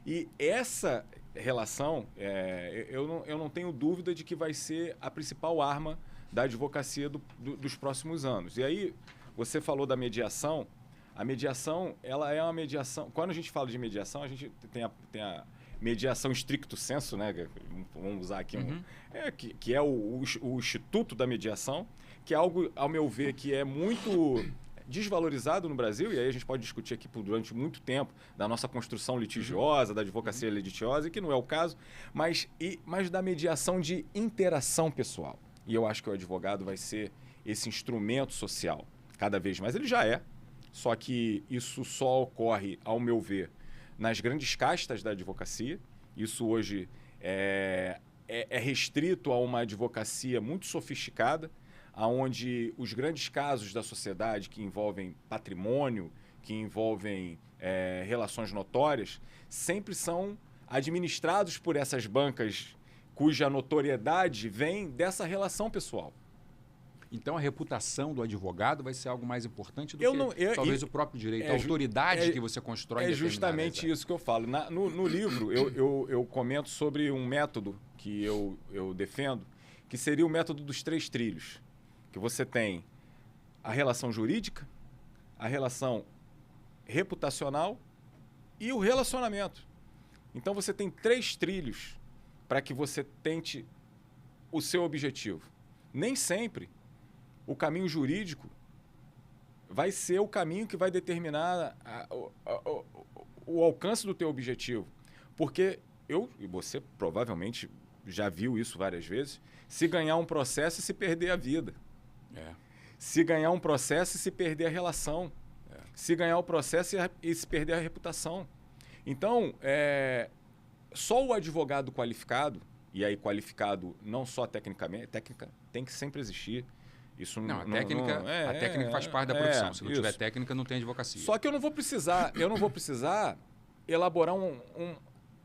E essa relação, eu não tenho dúvida de que vai ser a principal arma da advocacia dos próximos anos. E aí, você falou da mediação. A mediação, ela é uma mediação... Quando a gente fala de mediação, a gente tem a mediação stricto sensu, né? Vamos usar aqui que é o Instituto da Mediação, que é algo, ao meu ver, que é muito desvalorizado no Brasil, e aí a gente pode discutir aqui durante muito tempo da nossa construção litigiosa, da advocacia litigiosa, que não é o caso, mas da mediação de interação pessoal. E eu acho que o advogado vai ser esse instrumento social, cada vez mais. Ele já é, só que isso só ocorre, ao meu ver, nas grandes castas da advocacia. Isso hoje é restrito a uma advocacia muito sofisticada, onde os grandes casos da sociedade que envolvem patrimônio, que envolvem relações notórias, sempre são administrados por essas bancas cuja notoriedade vem dessa relação pessoal. Então a reputação do advogado vai ser algo mais importante do talvez o próprio direito, a autoridade que você constrói em determinadas justamente áreas. isso que eu falo. No livro, eu comento sobre um método que eu defendo, que seria o método dos 3 trilhos. Que você tem a relação jurídica, a relação reputacional e o relacionamento. Então você tem 3 trilhos para que você tente o seu objetivo. Nem sempre o caminho jurídico vai ser o caminho que vai determinar o alcance do teu objetivo. Porque e você provavelmente já viu isso várias vezes, se ganhar um processo e se perder a vida. Se ganhar um processo e se perder a relação. Se ganhar o processo e se perder a reputação. Então, só o advogado qualificado, e aí qualificado não só tecnicamente, técnica tem que sempre existir. Isso a técnica faz parte da profissão. Se não tiver técnica, não tem advocacia. Só que eu não vou precisar elaborar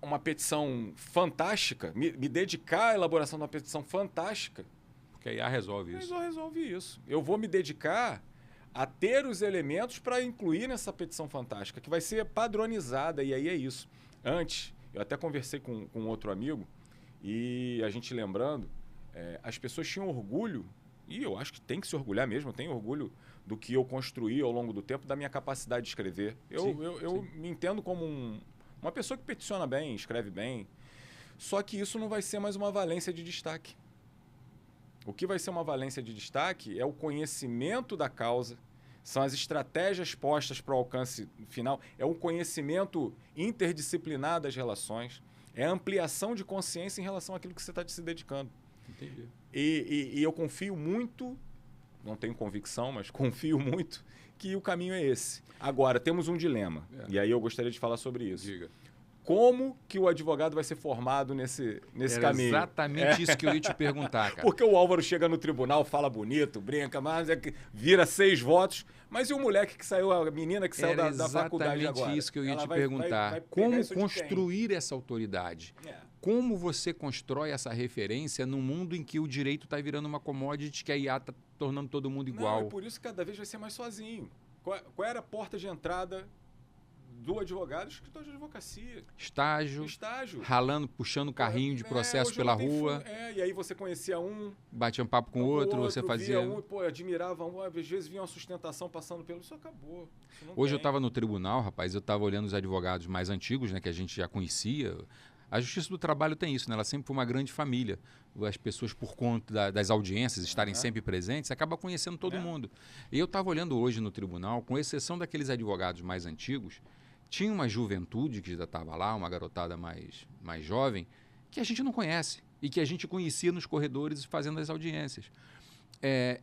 uma petição fantástica, me dedicar à elaboração de uma petição fantástica. Porque a IA resolve isso. Resolve isso. Eu vou me dedicar a ter os elementos para incluir nessa petição fantástica, que vai ser padronizada, e aí é isso. Antes, eu até conversei com outro amigo, e a gente lembrando, as pessoas tinham orgulho, e eu acho que tem que se orgulhar mesmo, eu tenho orgulho do que eu construí ao longo do tempo, da minha capacidade de escrever. Eu me entendo como uma pessoa que peticiona bem, escreve bem, só que isso não vai ser mais uma valência de destaque. O que vai ser uma valência de destaque é o conhecimento da causa, são as estratégias postas para o alcance final, é o conhecimento interdisciplinar das relações, é a ampliação de consciência em relação àquilo que você está se dedicando. Entendi. E eu confio muito, não tenho convicção, mas confio muito que o caminho é esse. Agora, temos um dilema, e aí eu gostaria de falar sobre isso. Diga. Como que o advogado vai ser formado nesse caminho? Exatamente isso que eu ia te perguntar, cara. Porque o Álvaro chega no tribunal, fala bonito, brinca, mas vira 6 votos. Mas e o moleque que saiu, a menina que saiu da faculdade agora? Exatamente isso que eu ia te perguntar. Como construir essa autoridade? Como você constrói essa referência num mundo em que o direito está virando uma commodity, que a IA está tornando todo mundo igual? Não, por isso que cada vez vai ser mais sozinho. Qual era a porta de entrada do advogado? Escritório de advocacia. Estágio. Ralando, puxando o carrinho de processo pela rua. E aí você conhecia um. Batia um papo com o outro, você fazia. Admirava um, às vezes vinha uma sustentação passando pelo. Isso acabou. Isso Hoje eu estava no tribunal, rapaz, eu estava olhando os advogados mais antigos, né, que a gente já conhecia. A Justiça do Trabalho tem isso, né? Ela sempre foi uma grande família. As pessoas, por conta das audiências, estarem sempre presentes, acaba conhecendo todo mundo. E eu estava olhando hoje no tribunal, com exceção daqueles advogados mais antigos, tinha uma juventude que já estava lá, uma garotada mais jovem, que a gente não conhece e que a gente conhecia nos corredores fazendo as audiências.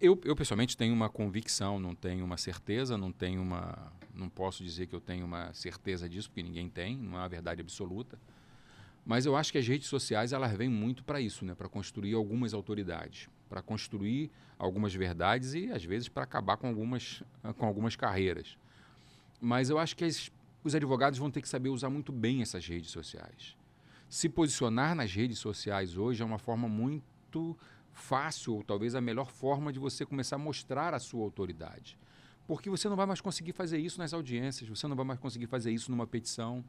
Eu pessoalmente tenho uma convicção, não tenho uma certeza, não posso dizer que eu tenho uma certeza disso, porque ninguém tem, não é uma verdade absoluta. Mas eu acho que as redes sociais elas vêm muito para isso, né? Para construir algumas autoridades, para construir algumas verdades e, às vezes, para acabar com algumas carreiras. Mas eu acho que os advogados vão ter que saber usar muito bem essas redes sociais. Se posicionar nas redes sociais hoje é uma forma muito fácil, ou talvez a melhor forma de você começar a mostrar a sua autoridade. Porque você não vai mais conseguir fazer isso nas audiências, você não vai mais conseguir fazer isso numa petição.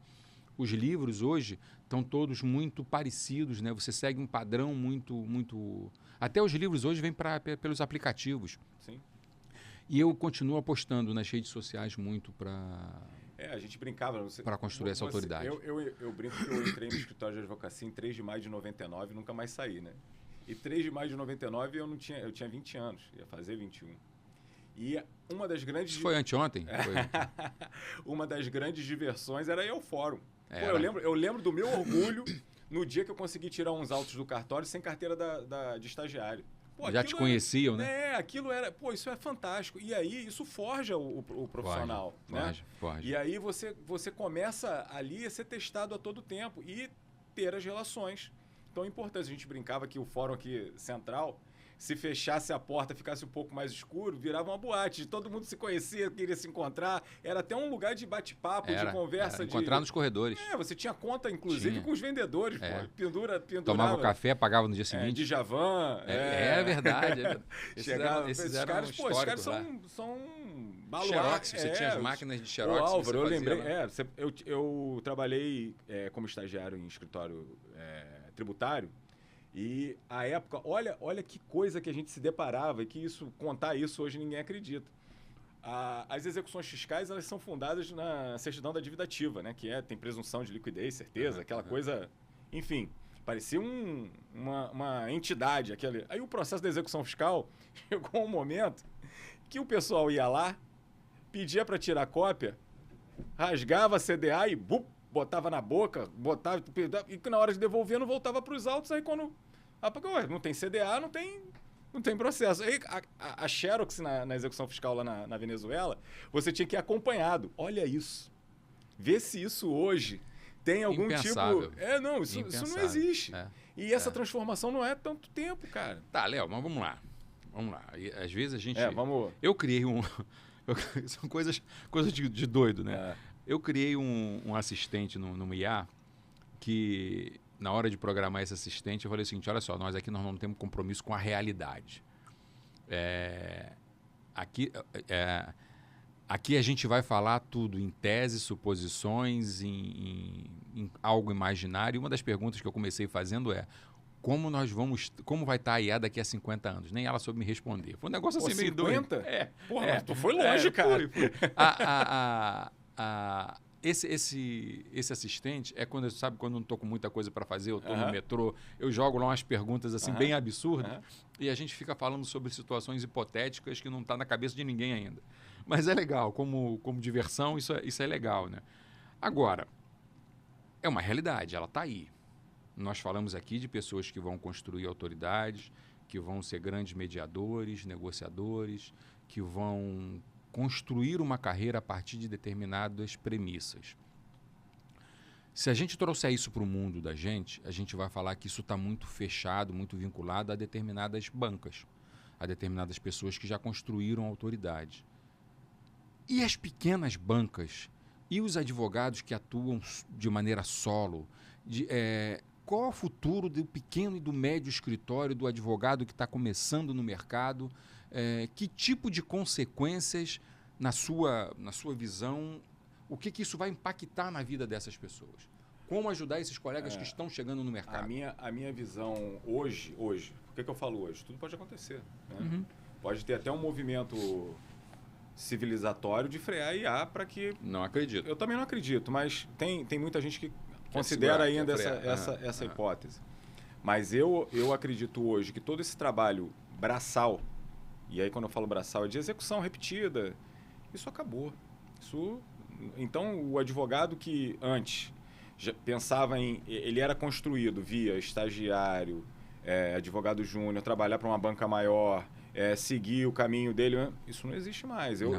Os livros hoje estão todos muito parecidos, né? Você segue um padrão muito... Até os livros hoje vêm pelos aplicativos. Sim. E eu continuo apostando nas redes sociais muito para... a gente brincava... Para construir essa autoridade. Eu brinco que eu entrei no escritório de advocacia em 3 de maio de 99 e nunca mais saí, né? E 3 de maio de 99 eu tinha 20 anos, ia fazer 21. E uma das grandes... Isso foi anteontem? Uma das grandes diversões era ir ao fórum. Eu lembro do meu orgulho no dia que eu consegui tirar uns autos do cartório sem carteira de estagiário. Já te conheciam, né? Aquilo era... isso é fantástico. E aí, isso forja o profissional. Forja. E aí, você começa ali a ser testado a todo tempo e ter as relações. Então, é importante. A gente brincava que o fórum aqui central se fechasse a porta, ficasse um pouco mais escuro, virava uma boate. Todo mundo se conhecia, queria se encontrar. Era até um lugar de bate-papo, de conversa. Encontrar nos corredores. Você tinha conta, inclusive, com os vendedores. Pô. Pendurava. Tomava o café, pagava no dia seguinte. De Javan. É verdade. Esses caras são Xerox, você tinha as máquinas de Xerox. Álvaro, eu lembrei. Eu trabalhei como estagiário em escritório tributário. E a época, olha que coisa que a gente se deparava e que contar isso hoje ninguém acredita. As execuções fiscais, elas são fundadas na certidão da dívida ativa, né? Que tem presunção de liquidez, certeza, aquela coisa... Enfim, parecia uma entidade. Aí o processo da execução fiscal chegou um momento que o pessoal ia lá, pedia para tirar cópia, rasgava a CDA e botava na boca, e na hora de devolver não voltava para os autos, aí quando... porque não tem CDA, não tem processo. Aí a Xerox na execução fiscal lá na Venezuela, você tinha que ir acompanhado. Olha isso. Vê se isso hoje tem algum Impensável. tipo... Isso não existe. E essa transformação não é tanto tempo, cara. Tá, Léo, mas vamos lá. E, às vezes a gente... vamos... Eu criei são coisas de doido, né? Eu criei um assistente no IA que, na hora de programar esse assistente, eu falei o seguinte, olha só, nós aqui não temos compromisso com a realidade. Aqui a gente vai falar tudo em teses, suposições, em algo imaginário. E uma das perguntas que eu comecei fazendo é como vai estar a IA daqui a 50 anos? Nem ela soube me responder. Foi um negócio assim meio doido. 50? Mas tu foi longe, cara. Foi. Esse assistente é quando eu não estou com muita coisa para fazer, eu estou no metrô, eu jogo lá umas perguntas assim bem absurdas e a gente fica falando sobre situações hipotéticas que não está na cabeça de ninguém ainda. Mas é legal, como diversão, isso é legal, né? Agora, é uma realidade, ela está aí. Nós falamos aqui de pessoas que vão construir autoridades, que vão ser grandes mediadores, negociadores, que vão construir uma carreira a partir de determinadas premissas. Se a gente trouxer isso para o mundo da gente, a gente vai falar que isso está muito fechado, muito vinculado a determinadas bancas, a determinadas pessoas que já construíram autoridade. E as pequenas bancas e os advogados que atuam de maneira solo, qual é o futuro do pequeno e do médio escritório, do advogado que está começando no mercado? Que tipo de consequências, na sua visão, o que isso vai impactar na vida dessas pessoas? Como ajudar esses colegas que estão chegando no mercado? A minha visão hoje, por que eu falo hoje? Tudo pode acontecer. Né? Pode ter até um movimento civilizatório de frear a IA para que... Não acredito. Eu também não acredito, mas tem muita gente que considera ainda essa hipótese. Mas eu acredito hoje que todo esse trabalho braçal, e aí quando eu falo braçal é de execução repetida, isso acabou. Então o advogado que antes já pensava ele era construído via estagiário, advogado júnior, trabalhar para uma banca maior, seguir o caminho dele, isso não existe mais. Eu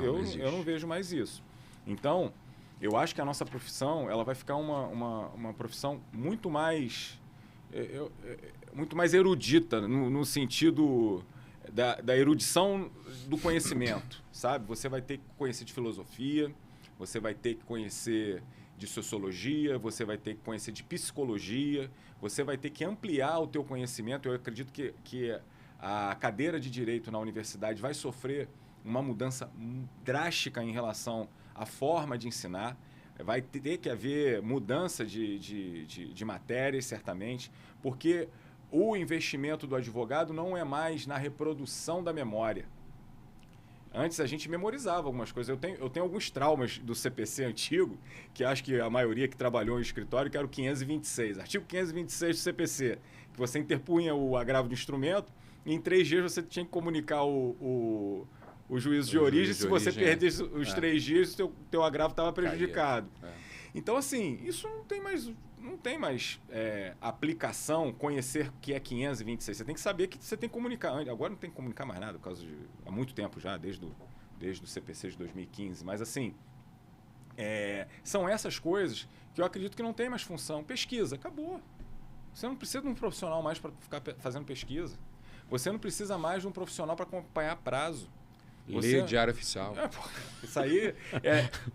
não vejo mais isso. Então, eu acho que a nossa profissão ela vai ficar uma profissão muito mais erudita, no sentido da erudição do conhecimento, sabe? Você vai ter que conhecer de filosofia, você vai ter que conhecer de sociologia, você vai ter que conhecer de psicologia, você vai ter que ampliar o teu conhecimento. Eu acredito que a cadeira de Direito na universidade vai sofrer uma mudança drástica em relação à forma de ensinar. Vai ter que haver mudança de matérias, certamente, porque o investimento do advogado não é mais na reprodução da memória. Antes a gente memorizava algumas coisas. Eu tenho alguns traumas do CPC antigo, que acho que a maioria que trabalhou em escritório, que era o 526. Artigo 526 do CPC, que você interpunha o agravo do instrumento e em 3 dias você tinha que comunicar o juízo de origem. Se você perdesse os 3 dias, o teu agravo estava prejudicado. Então, assim, isso não tem mais aplicação, conhecer o que é 526. Você tem que saber que você tem que comunicar. Agora não tem que comunicar mais nada, há muito tempo já, desde o CPC de 2015. Mas, assim, são essas coisas que eu acredito que não tem mais função. Pesquisa, acabou. Você não precisa de um profissional mais para ficar fazendo pesquisa. Você não precisa mais de um profissional para acompanhar prazo. Ler diário oficial. Isso aí,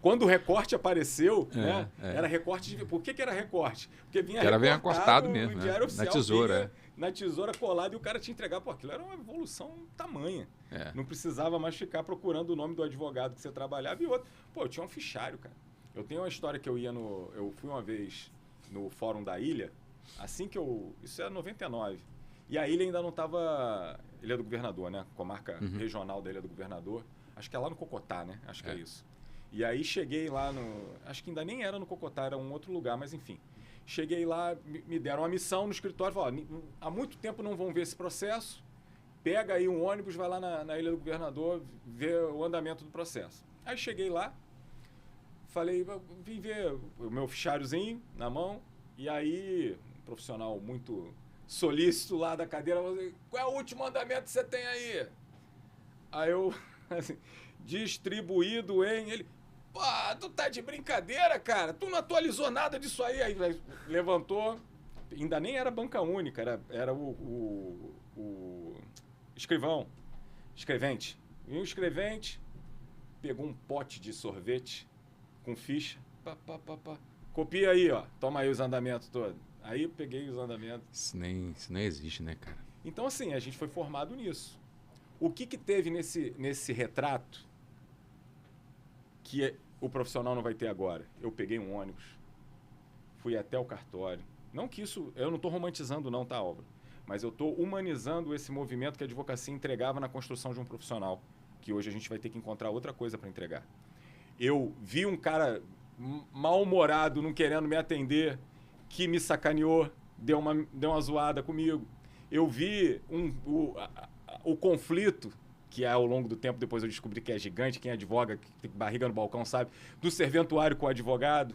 quando o recorte apareceu, né, era recorte de... Por que era recorte? Porque vinha recortado mesmo, diário oficial, na tesoura. Na tesoura colada e o cara te entregar. Pô, aquilo era uma evolução tamanha. Não precisava mais ficar procurando o nome do advogado que você trabalhava e outro. Pô, eu tinha um fichário, cara. Eu tenho uma história que eu fui uma vez no Fórum da Ilha, assim que isso é 99. E a ilha ainda não estava... Ilha do Governador, né? Comarca regional da Ilha do Governador. Acho que é lá no Cocotá, né? Acho que é isso. E aí cheguei lá Acho que ainda nem era no Cocotá, era um outro lugar, mas enfim. Cheguei lá, me deram uma missão no escritório. Falaram, há muito tempo não vão ver esse processo. Pega aí um ônibus, vai lá na Ilha do Governador, ver o andamento do processo. Aí cheguei lá, falei, vim ver o meu fichariozinho na mão. E aí, um profissional muito... solícito lá da cadeira, qual é o último andamento que você tem aí? Aí eu, assim, distribuído em... Ele, pô, tu tá de brincadeira, cara? Tu não atualizou nada disso aí. Aí levantou, ainda nem era banca única, era o escrevente. E o escrevente pegou um pote de sorvete com ficha, copia aí, ó, toma aí os andamentos todos. Aí eu peguei os andamentos. Isso nem existe, né, cara? Então, assim, a gente foi formado nisso. O que teve nesse retrato que o profissional não vai ter agora? Eu peguei um ônibus, fui até o cartório. Não que isso... Eu não estou romantizando não, tá, Álvaro? Mas eu estou humanizando esse movimento que a advocacia entregava na construção de um profissional, que hoje a gente vai ter que encontrar outra coisa para entregar. Eu vi um cara mal-humorado, não querendo me atender, que me sacaneou, deu uma zoada comigo. Eu vi o conflito, que ao longo do tempo depois eu descobri que é gigante, quem advoga, que tem barriga no balcão, sabe, do serventuário com o advogado.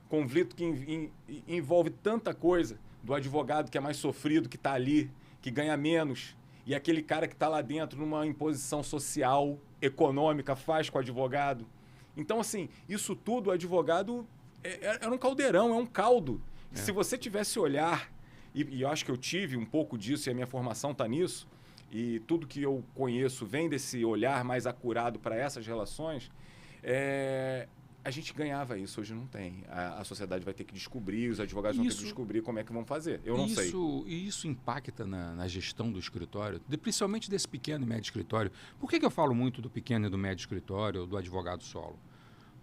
Conflito que envolve tanta coisa, do advogado que é mais sofrido, que está ali, que ganha menos, e aquele cara que está lá dentro numa imposição social, econômica, faz com o advogado. Então, assim, isso tudo, o advogado é um caldeirão, é um caldo. Se você tivesse olhar, e eu acho que eu tive um pouco disso, e a minha formação está nisso, e tudo que eu conheço vem desse olhar mais acurado para essas relações, a gente ganhava isso, hoje não tem. A sociedade vai ter que descobrir, os advogados vão ter que descobrir como é que vão fazer. Eu não sei. E isso impacta na gestão do escritório, principalmente desse pequeno e médio escritório. Por que eu falo muito do pequeno e do médio escritório, ou do advogado solo?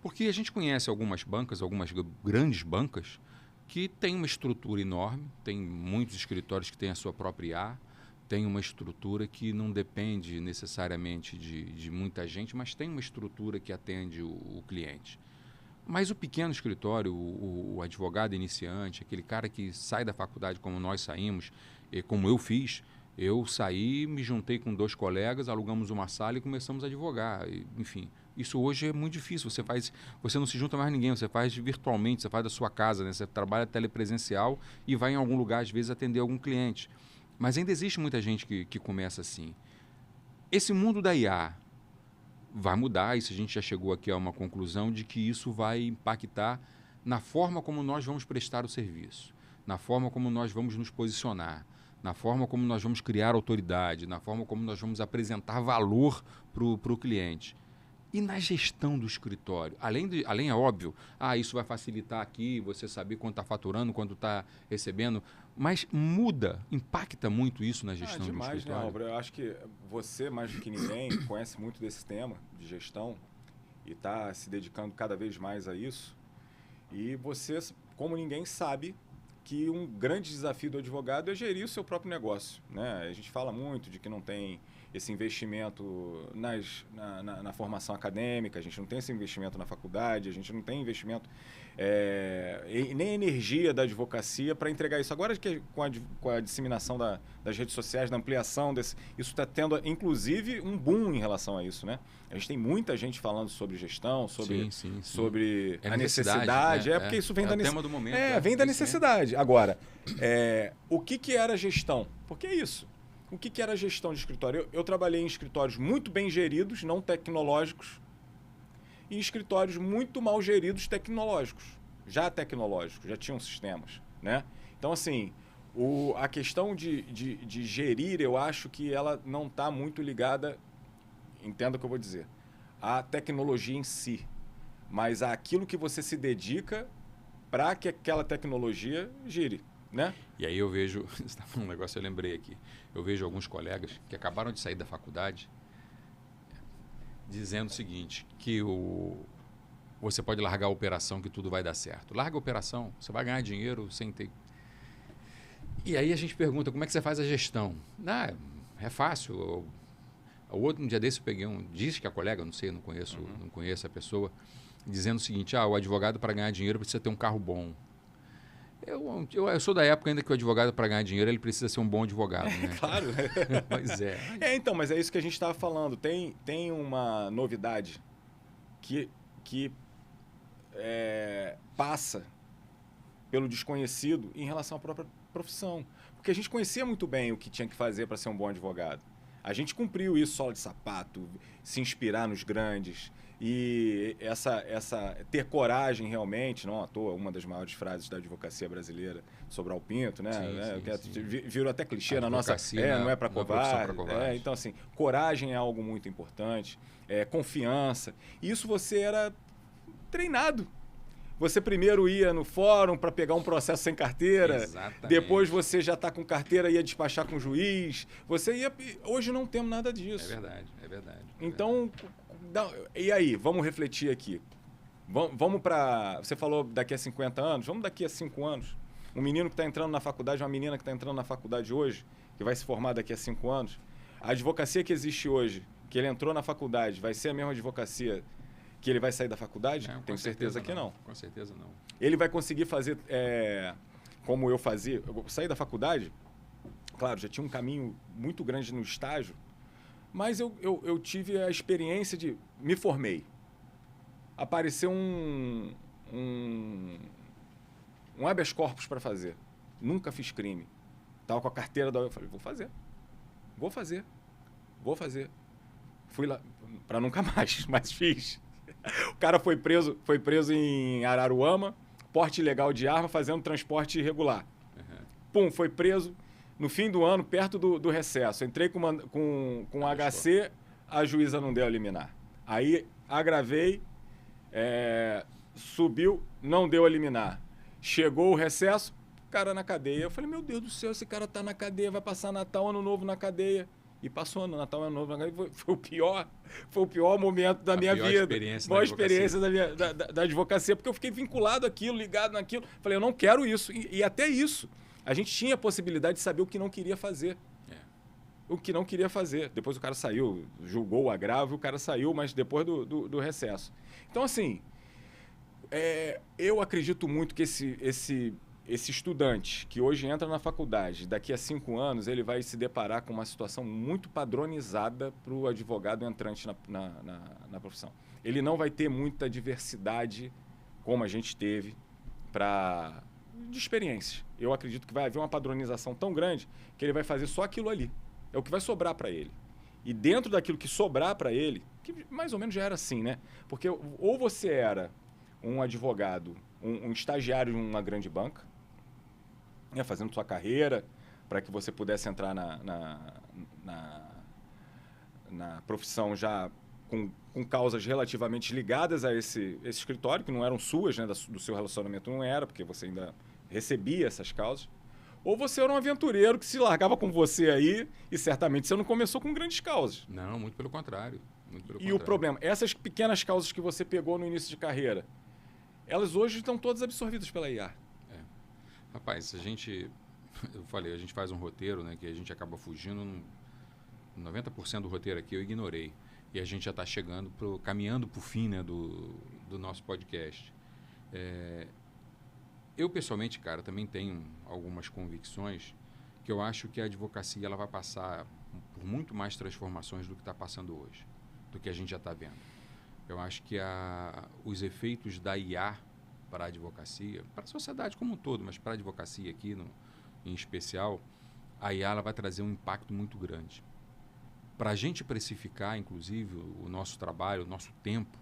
Porque a gente conhece algumas bancas, algumas grandes bancas, que tem uma estrutura enorme, tem muitos escritórios que têm a sua própria IA, tem uma estrutura que não depende necessariamente de muita gente, mas tem uma estrutura que atende o cliente. Mas o pequeno escritório, o advogado iniciante, aquele cara que sai da faculdade como nós saímos, como eu fiz, eu saí, me juntei com 2 colegas, alugamos uma sala e começamos a advogar. Enfim, isso hoje é muito difícil. Você não se junta mais ninguém, você faz virtualmente, você faz da sua casa, né? Você trabalha telepresencial e vai em algum lugar, às vezes, atender algum cliente. Mas ainda existe muita gente que começa assim. Esse mundo da IA vai mudar, isso a gente já chegou aqui a uma conclusão de que isso vai impactar na forma como nós vamos prestar o serviço, na forma como nós vamos nos posicionar, na forma como nós vamos criar autoridade, na forma como nós vamos apresentar valor para o cliente. E na gestão do escritório? Além é óbvio, isso vai facilitar aqui, você saber quanto está faturando, quanto está recebendo, mas impacta muito isso na gestão do escritório? Né, Álvaro? Eu acho que você, mais do que ninguém, conhece muito desse tema de gestão e está se dedicando cada vez mais a isso. E você, como ninguém, sabe que um grande desafio do advogado é gerir o seu próprio negócio, né? A gente fala muito de que não tem esse investimento na formação acadêmica, a gente não tem esse investimento na faculdade, a gente não tem investimento nem energia da advocacia para entregar isso. Agora que com a disseminação das redes sociais, da ampliação isso está tendo, inclusive, um boom em relação a isso, né? A gente tem muita gente falando sobre gestão, sobre a necessidade. Né? Porque isso vem da necessidade. É o tema do momento. Vem da necessidade. Agora, o que era gestão? Porque é isso. O que era gestão de escritório? Eu trabalhei em escritórios muito bem geridos, não tecnológicos, e escritórios muito mal geridos tecnológicos. Já tecnológicos, já tinham sistemas, né? Então, assim, A questão de gerir, eu acho que ela não está muito ligada, entenda o que eu vou dizer, à tecnologia em si, mas àquilo que você se dedica para que aquela tecnologia gire, né? E aí eu vejo, um negócio eu lembrei aqui, eu vejo alguns colegas que acabaram de sair da faculdade dizendo o seguinte, que você pode largar a operação que tudo vai dar certo. Larga a operação, você vai ganhar dinheiro sem ter... E aí a gente pergunta, como é que você faz a gestão? É fácil. Um dia desse eu peguei diz que a colega, não sei, não conheço a pessoa, dizendo o seguinte, o advogado para ganhar dinheiro precisa ter um carro bom. Eu sou da época ainda que o advogado para ganhar dinheiro ele precisa ser um bom advogado, né? Claro. Pois é. Então, mas é isso que a gente estava falando. Tem uma novidade que passa pelo desconhecido em relação à própria profissão. Porque a gente conhecia muito bem o que tinha que fazer para ser um bom advogado. A gente cumpriu isso, sola de sapato, se inspirar nos grandes. E ter coragem realmente, não à toa, uma das maiores frases da advocacia brasileira, Sobral Pinto, né? Sim. Virou até clichê na nossa... não é para covarde. Então, assim, coragem é algo muito importante, confiança. E isso você era treinado. Você primeiro ia no fórum para pegar um processo sem carteira. Exatamente. Depois você já está com carteira e ia despachar com o juiz. Hoje não temos nada disso. É verdade. Então, e aí? Vamos refletir aqui. Vamos para... Você falou daqui a 50 anos. Vamos daqui a 5 anos. Um menino que está entrando na faculdade, uma menina que está entrando na faculdade hoje, que vai se formar daqui a 5 anos. A advocacia que existe hoje, que ele entrou na faculdade, vai ser a mesma advocacia que ele vai sair da faculdade? Tenho certeza que não. Com certeza não. Ele vai conseguir fazer como eu fazia. Eu saí da faculdade, claro, já tinha um caminho muito grande no estágio, mas eu tive a experiência de... Me formei. Apareceu um habeas corpus para fazer. Nunca fiz crime. Estava com a carteira da... Eu falei, vou fazer. Fui lá, para nunca mais, mas fiz. O cara foi preso em Araruama, porte ilegal de arma, fazendo transporte irregular. Pum, foi preso no fim do ano, perto do recesso. Entrei com HC, a juíza não deu a liminar. Aí agravei, subiu, não deu a liminar. Chegou o recesso, cara na cadeia. Eu falei, meu Deus do céu, esse cara tá na cadeia, vai passar Natal, Ano Novo na cadeia. E passou no Natal, Ano Novo na cadeia. Foi o pior momento da minha vida. Boa experiência da advocacia, porque eu fiquei vinculado àquilo, ligado naquilo. Falei, eu não quero isso. E até isso, a gente tinha a possibilidade de saber o que não queria fazer. O que não queria fazer. Depois o cara saiu, julgou o agravo, o cara saiu, mas depois do recesso. Então, assim, eu acredito muito que esse estudante que hoje entra na faculdade, daqui a 5 anos, ele vai se deparar com uma situação muito padronizada para o advogado entrante na profissão. Ele não vai ter muita diversidade, como a gente teve, de experiências. Eu acredito que vai haver uma padronização tão grande que ele vai fazer só aquilo ali. É o que vai sobrar para ele. E dentro daquilo que sobrar para ele, que mais ou menos já era assim, né? Porque ou você era um advogado, um estagiário em uma grande banca, fazendo sua carreira para que você pudesse entrar na profissão já com causas relativamente ligadas a esse escritório, que não eram suas, né, do seu relacionamento não era, porque você ainda recebia essas causas. Ou você era um aventureiro que se largava com você aí e certamente você não começou com grandes causas. Não, muito pelo contrário. O problema, essas pequenas causas que você pegou no início de carreira, elas hoje estão todas absorvidas pela IA. Rapaz, a gente faz um roteiro, né, que a gente acaba fugindo, 90% do roteiro aqui eu ignorei. E a gente já está caminhando para o fim, né, do nosso podcast. Eu, pessoalmente, cara, também tenho algumas convicções que eu acho que a advocacia ela vai passar por muito mais transformações do que está passando hoje, do que a gente já está vendo. Eu acho que os efeitos da IA para a advocacia, para a sociedade como um todo, mas para a advocacia aqui em especial, a IA ela vai trazer um impacto muito grande. Para a gente precificar, inclusive, o nosso trabalho, o nosso tempo,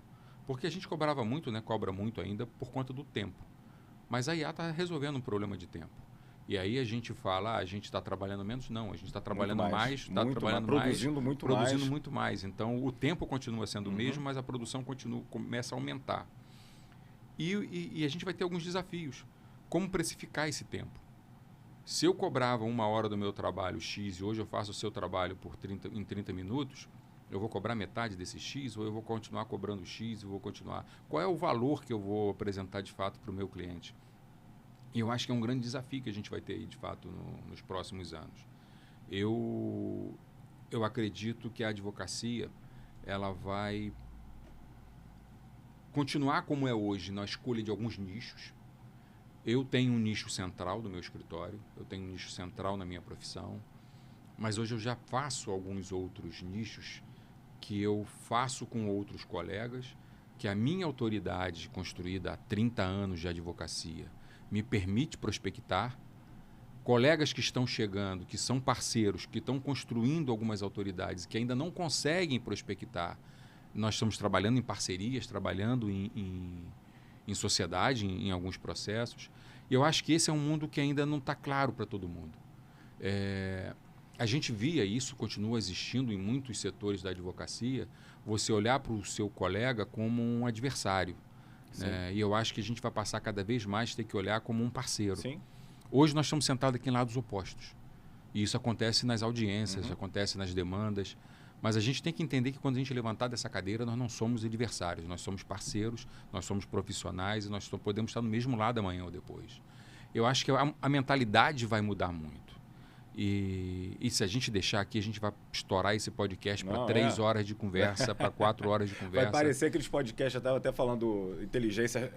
porque a gente cobrava muito, né, cobra muito ainda por conta do tempo. Mas a IA está resolvendo um problema de tempo. E aí a gente fala, a gente está trabalhando menos? Não, a gente está trabalhando mais, está muito trabalhando mais, mais, produzindo muito mais. Então, o tempo continua sendo o mesmo, mas a produção começa a aumentar. E a gente vai ter alguns desafios. Como precificar esse tempo? Se eu cobrava 1 hora do meu trabalho X e hoje eu faço o seu trabalho em 30 minutos, eu vou cobrar metade desse X ou eu vou continuar cobrando X e vou continuar? Qual é o valor que eu vou apresentar de fato para o meu cliente? E eu acho que é um grande desafio que a gente vai ter aí, de fato, nos próximos anos. Eu acredito que a advocacia ela vai continuar como é hoje na escolha de alguns nichos. Eu tenho um nicho central do meu escritório, eu tenho um nicho central na minha profissão, mas hoje eu já faço alguns outros nichos que eu faço com outros colegas, que a minha autoridade construída há 30 anos de advocacia me permite prospectar. Colegas que estão chegando, que são parceiros, que estão construindo algumas autoridades que ainda não conseguem prospectar. Nós estamos trabalhando em parcerias, trabalhando em sociedade, em alguns processos. E eu acho que esse é um mundo que ainda não está claro para todo mundo. A gente via isso, continua existindo em muitos setores da advocacia, você olhar para o seu colega como um adversário. E eu acho que a gente vai passar cada vez mais a ter que olhar como um parceiro. Sim. Hoje nós estamos sentados aqui em lados opostos. E isso acontece nas audiências, acontece nas demandas. Mas a gente tem que entender que quando a gente levantar dessa cadeira, nós não somos adversários, nós somos parceiros, nós somos profissionais e nós podemos estar no mesmo lado amanhã ou depois. Eu acho que a mentalidade vai mudar muito. E se a gente deixar aqui, a gente vai estourar esse podcast para 3 horas de conversa, para 4 horas de conversa. Vai parecer aqueles podcasts, eu estava até falando Inteligência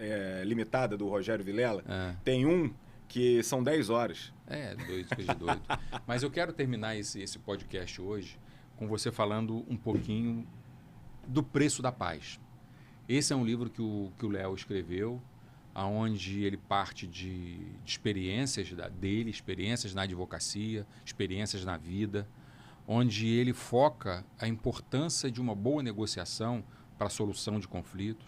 Limitada, do Rogério Vilela. Tem um que são 10 horas. Doido, coisa de doido. Mas eu quero terminar esse podcast hoje com você falando um pouquinho do Preço da Paz. Esse é um livro que o Léo escreveu, onde ele parte de experiências dele, experiências na advocacia, experiências na vida, onde ele foca a importância de uma boa negociação para a solução de conflitos.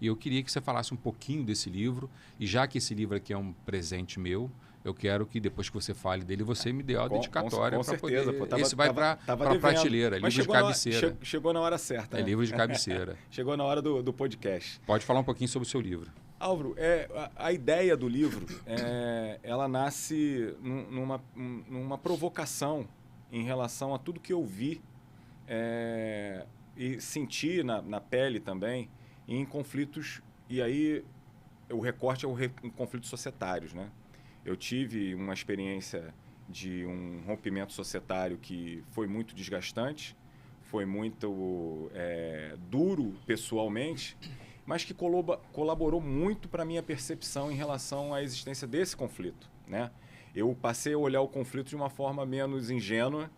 E eu queria que você falasse um pouquinho desse livro, e já que esse livro aqui é um presente meu, eu quero que depois que você fale dele, você me dê a dedicatória para poder... Esse vai para a prateleira, livro de cabeceira. Chegou na hora certa. É livro de cabeceira. Chegou na hora do podcast. Pode falar um pouquinho sobre o seu livro. Álvaro, a ideia do livro, ela nasce numa provocação em relação a tudo que eu vi e senti na pele também, em conflitos, e aí o recorte em conflitos societários, né? Eu tive uma experiência de um rompimento societário que foi muito desgastante, foi muito duro pessoalmente, mas que colaborou muito para a minha percepção em relação à existência desse conflito, né? Eu passei a olhar o conflito de uma forma menos ingênua,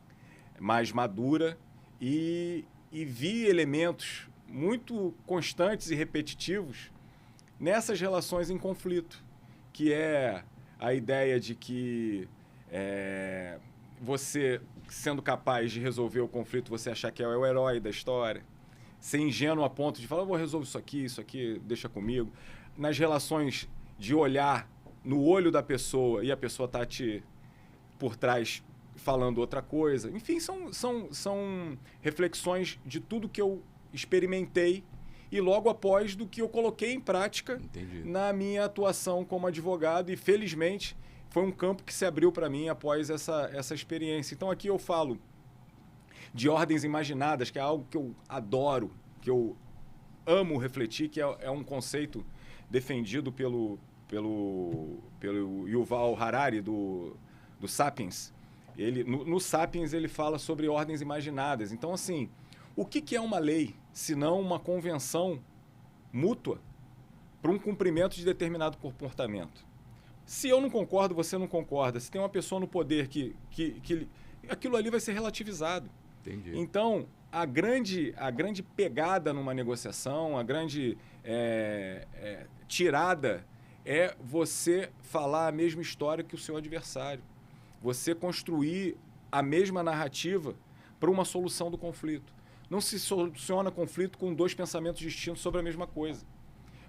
mais madura, e vi elementos muito constantes e repetitivos nessas relações em conflito, que é a ideia de que você, sendo capaz de resolver o conflito, você achar que é o herói da história, ser ingênuo a ponto de falar, vou resolver isso aqui, deixa comigo. Nas relações de olhar no olho da pessoa e a pessoa está por trás falando outra coisa. Enfim, são reflexões de tudo que eu experimentei e logo após do que eu coloquei em prática na minha atuação como advogado, e felizmente foi um campo que se abriu para mim após essa experiência. Então aqui eu falo de ordens imaginadas, que é algo que eu adoro, que eu amo refletir, que é um conceito defendido pelo Yuval Harari, do Sapiens. No Sapiens ele fala sobre ordens imaginadas. Então, assim, o que é uma lei, se não uma convenção mútua para um cumprimento de determinado comportamento? Se eu não concordo, você não concorda. Se tem uma pessoa no poder que aquilo ali vai ser relativizado. Entendi. Então, a grande pegada numa negociação, a grande tirada é você falar a mesma história que o seu adversário. Você construir a mesma narrativa para uma solução do conflito. Não se soluciona conflito com dois pensamentos distintos sobre a mesma coisa.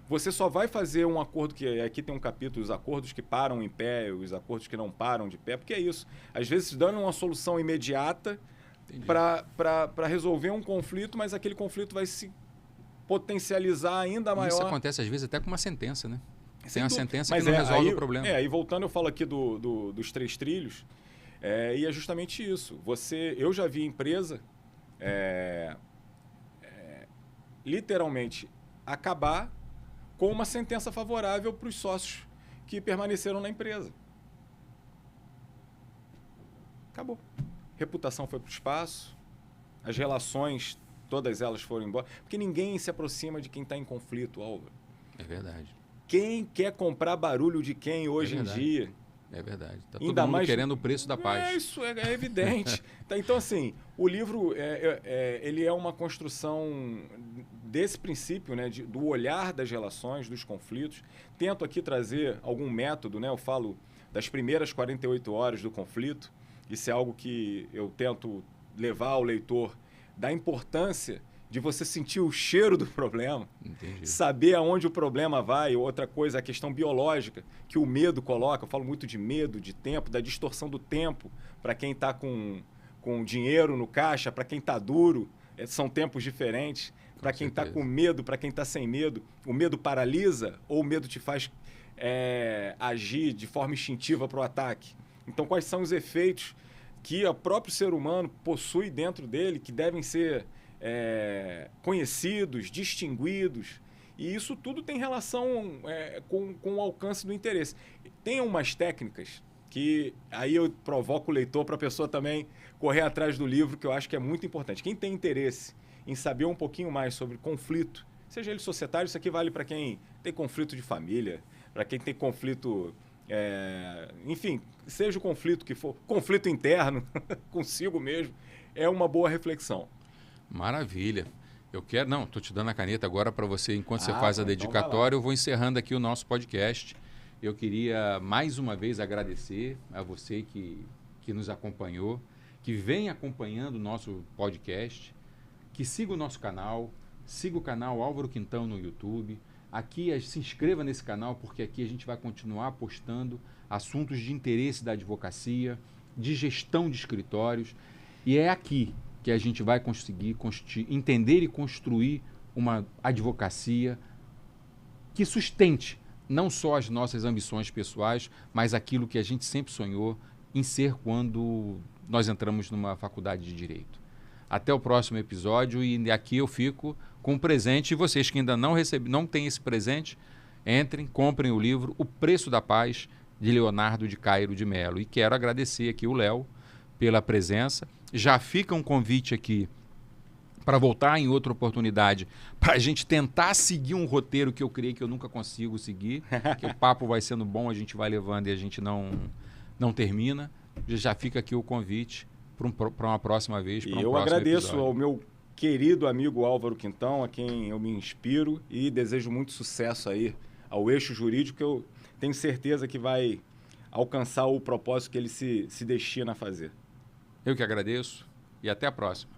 você só vai fazer um acordo, que aqui tem um capítulo, os acordos que param em pé, os acordos que não param de pé, porque é isso. Às vezes dando uma solução imediata para resolver um conflito, mas aquele conflito vai se potencializar ainda maior. Isso acontece às vezes até com uma sentença, né? Tem uma sentença mas que não resolve o problema. Aí voltando, eu falo aqui dos 3 trilhos, e é justamente isso. Eu já vi empresa literalmente acabar com uma sentença favorável para os sócios que permaneceram na empresa. Acabou. Reputação foi para o espaço, as relações, todas elas foram embora, porque ninguém se aproxima de quem está em conflito, Álvaro. É verdade. Quem quer comprar barulho de quem hoje em dia? É verdade. Está todo Ainda mundo mais querendo o preço da paz. Isso é evidente. Então, assim, o livro ele é uma construção desse princípio, né, do olhar das relações, dos conflitos. Tento aqui trazer algum método, né? Eu falo das primeiras 48 horas do conflito. Isso é algo que eu tento levar ao leitor, da importância de você sentir o cheiro do problema, Entendi. Saber aonde o problema vai. Outra coisa, a questão biológica, que o medo coloca. Eu falo muito de medo, de tempo, da distorção do tempo para quem está com dinheiro no caixa, para quem está duro, são tempos diferentes. Para quem está com medo, para quem está sem medo. O medo paralisa ou o medo te faz agir de forma instintiva para o ataque? Então, quais são os efeitos que o próprio ser humano possui dentro dele, que devem ser conhecidos, distinguidos, e isso tudo tem relação com o alcance do interesse. Tem umas técnicas que aí eu provoco o leitor para a pessoa também correr atrás do livro, que eu acho que é muito importante. Quem tem interesse em saber um pouquinho mais sobre conflito, seja ele societário, isso aqui vale para quem tem conflito de família, para quem tem conflito, enfim, seja o conflito que for, conflito interno consigo mesmo, é uma boa reflexão. Maravilha. Estou te dando a caneta agora para você, enquanto você faz a dedicatória, eu vou encerrando aqui o nosso podcast. Eu queria mais uma vez agradecer a você que nos acompanhou, que vem acompanhando o nosso podcast, que siga o nosso canal, siga o canal Álvaro Quintão no YouTube. Aqui se inscreva nesse canal, porque aqui a gente vai continuar postando assuntos de interesse da advocacia, de gestão de escritórios, e é aqui que a gente vai conseguir entender e construir uma advocacia que sustente não só as nossas ambições pessoais, mas aquilo que a gente sempre sonhou em ser quando nós entramos numa faculdade de Direito. Até o próximo episódio, e aqui eu fico com um presente, e vocês que ainda não têm esse presente, entrem, comprem o livro O Preço da Paz, de Leonardo de Cairo de Mello. E quero agradecer aqui o Léo pela presença. Já fica um convite aqui para voltar em outra oportunidade, para a gente tentar seguir um roteiro que eu creio que eu nunca consigo seguir, que o papo vai sendo bom, a gente vai levando e a gente não termina. Já fica aqui o convite para uma próxima vez. E eu agradeço ao meu querido amigo Álvaro Quintão, a quem eu me inspiro, e desejo muito sucesso aí ao Eixo Jurídico, que eu tenho certeza que vai alcançar o propósito que ele se destina a fazer. Eu que agradeço e até a próxima.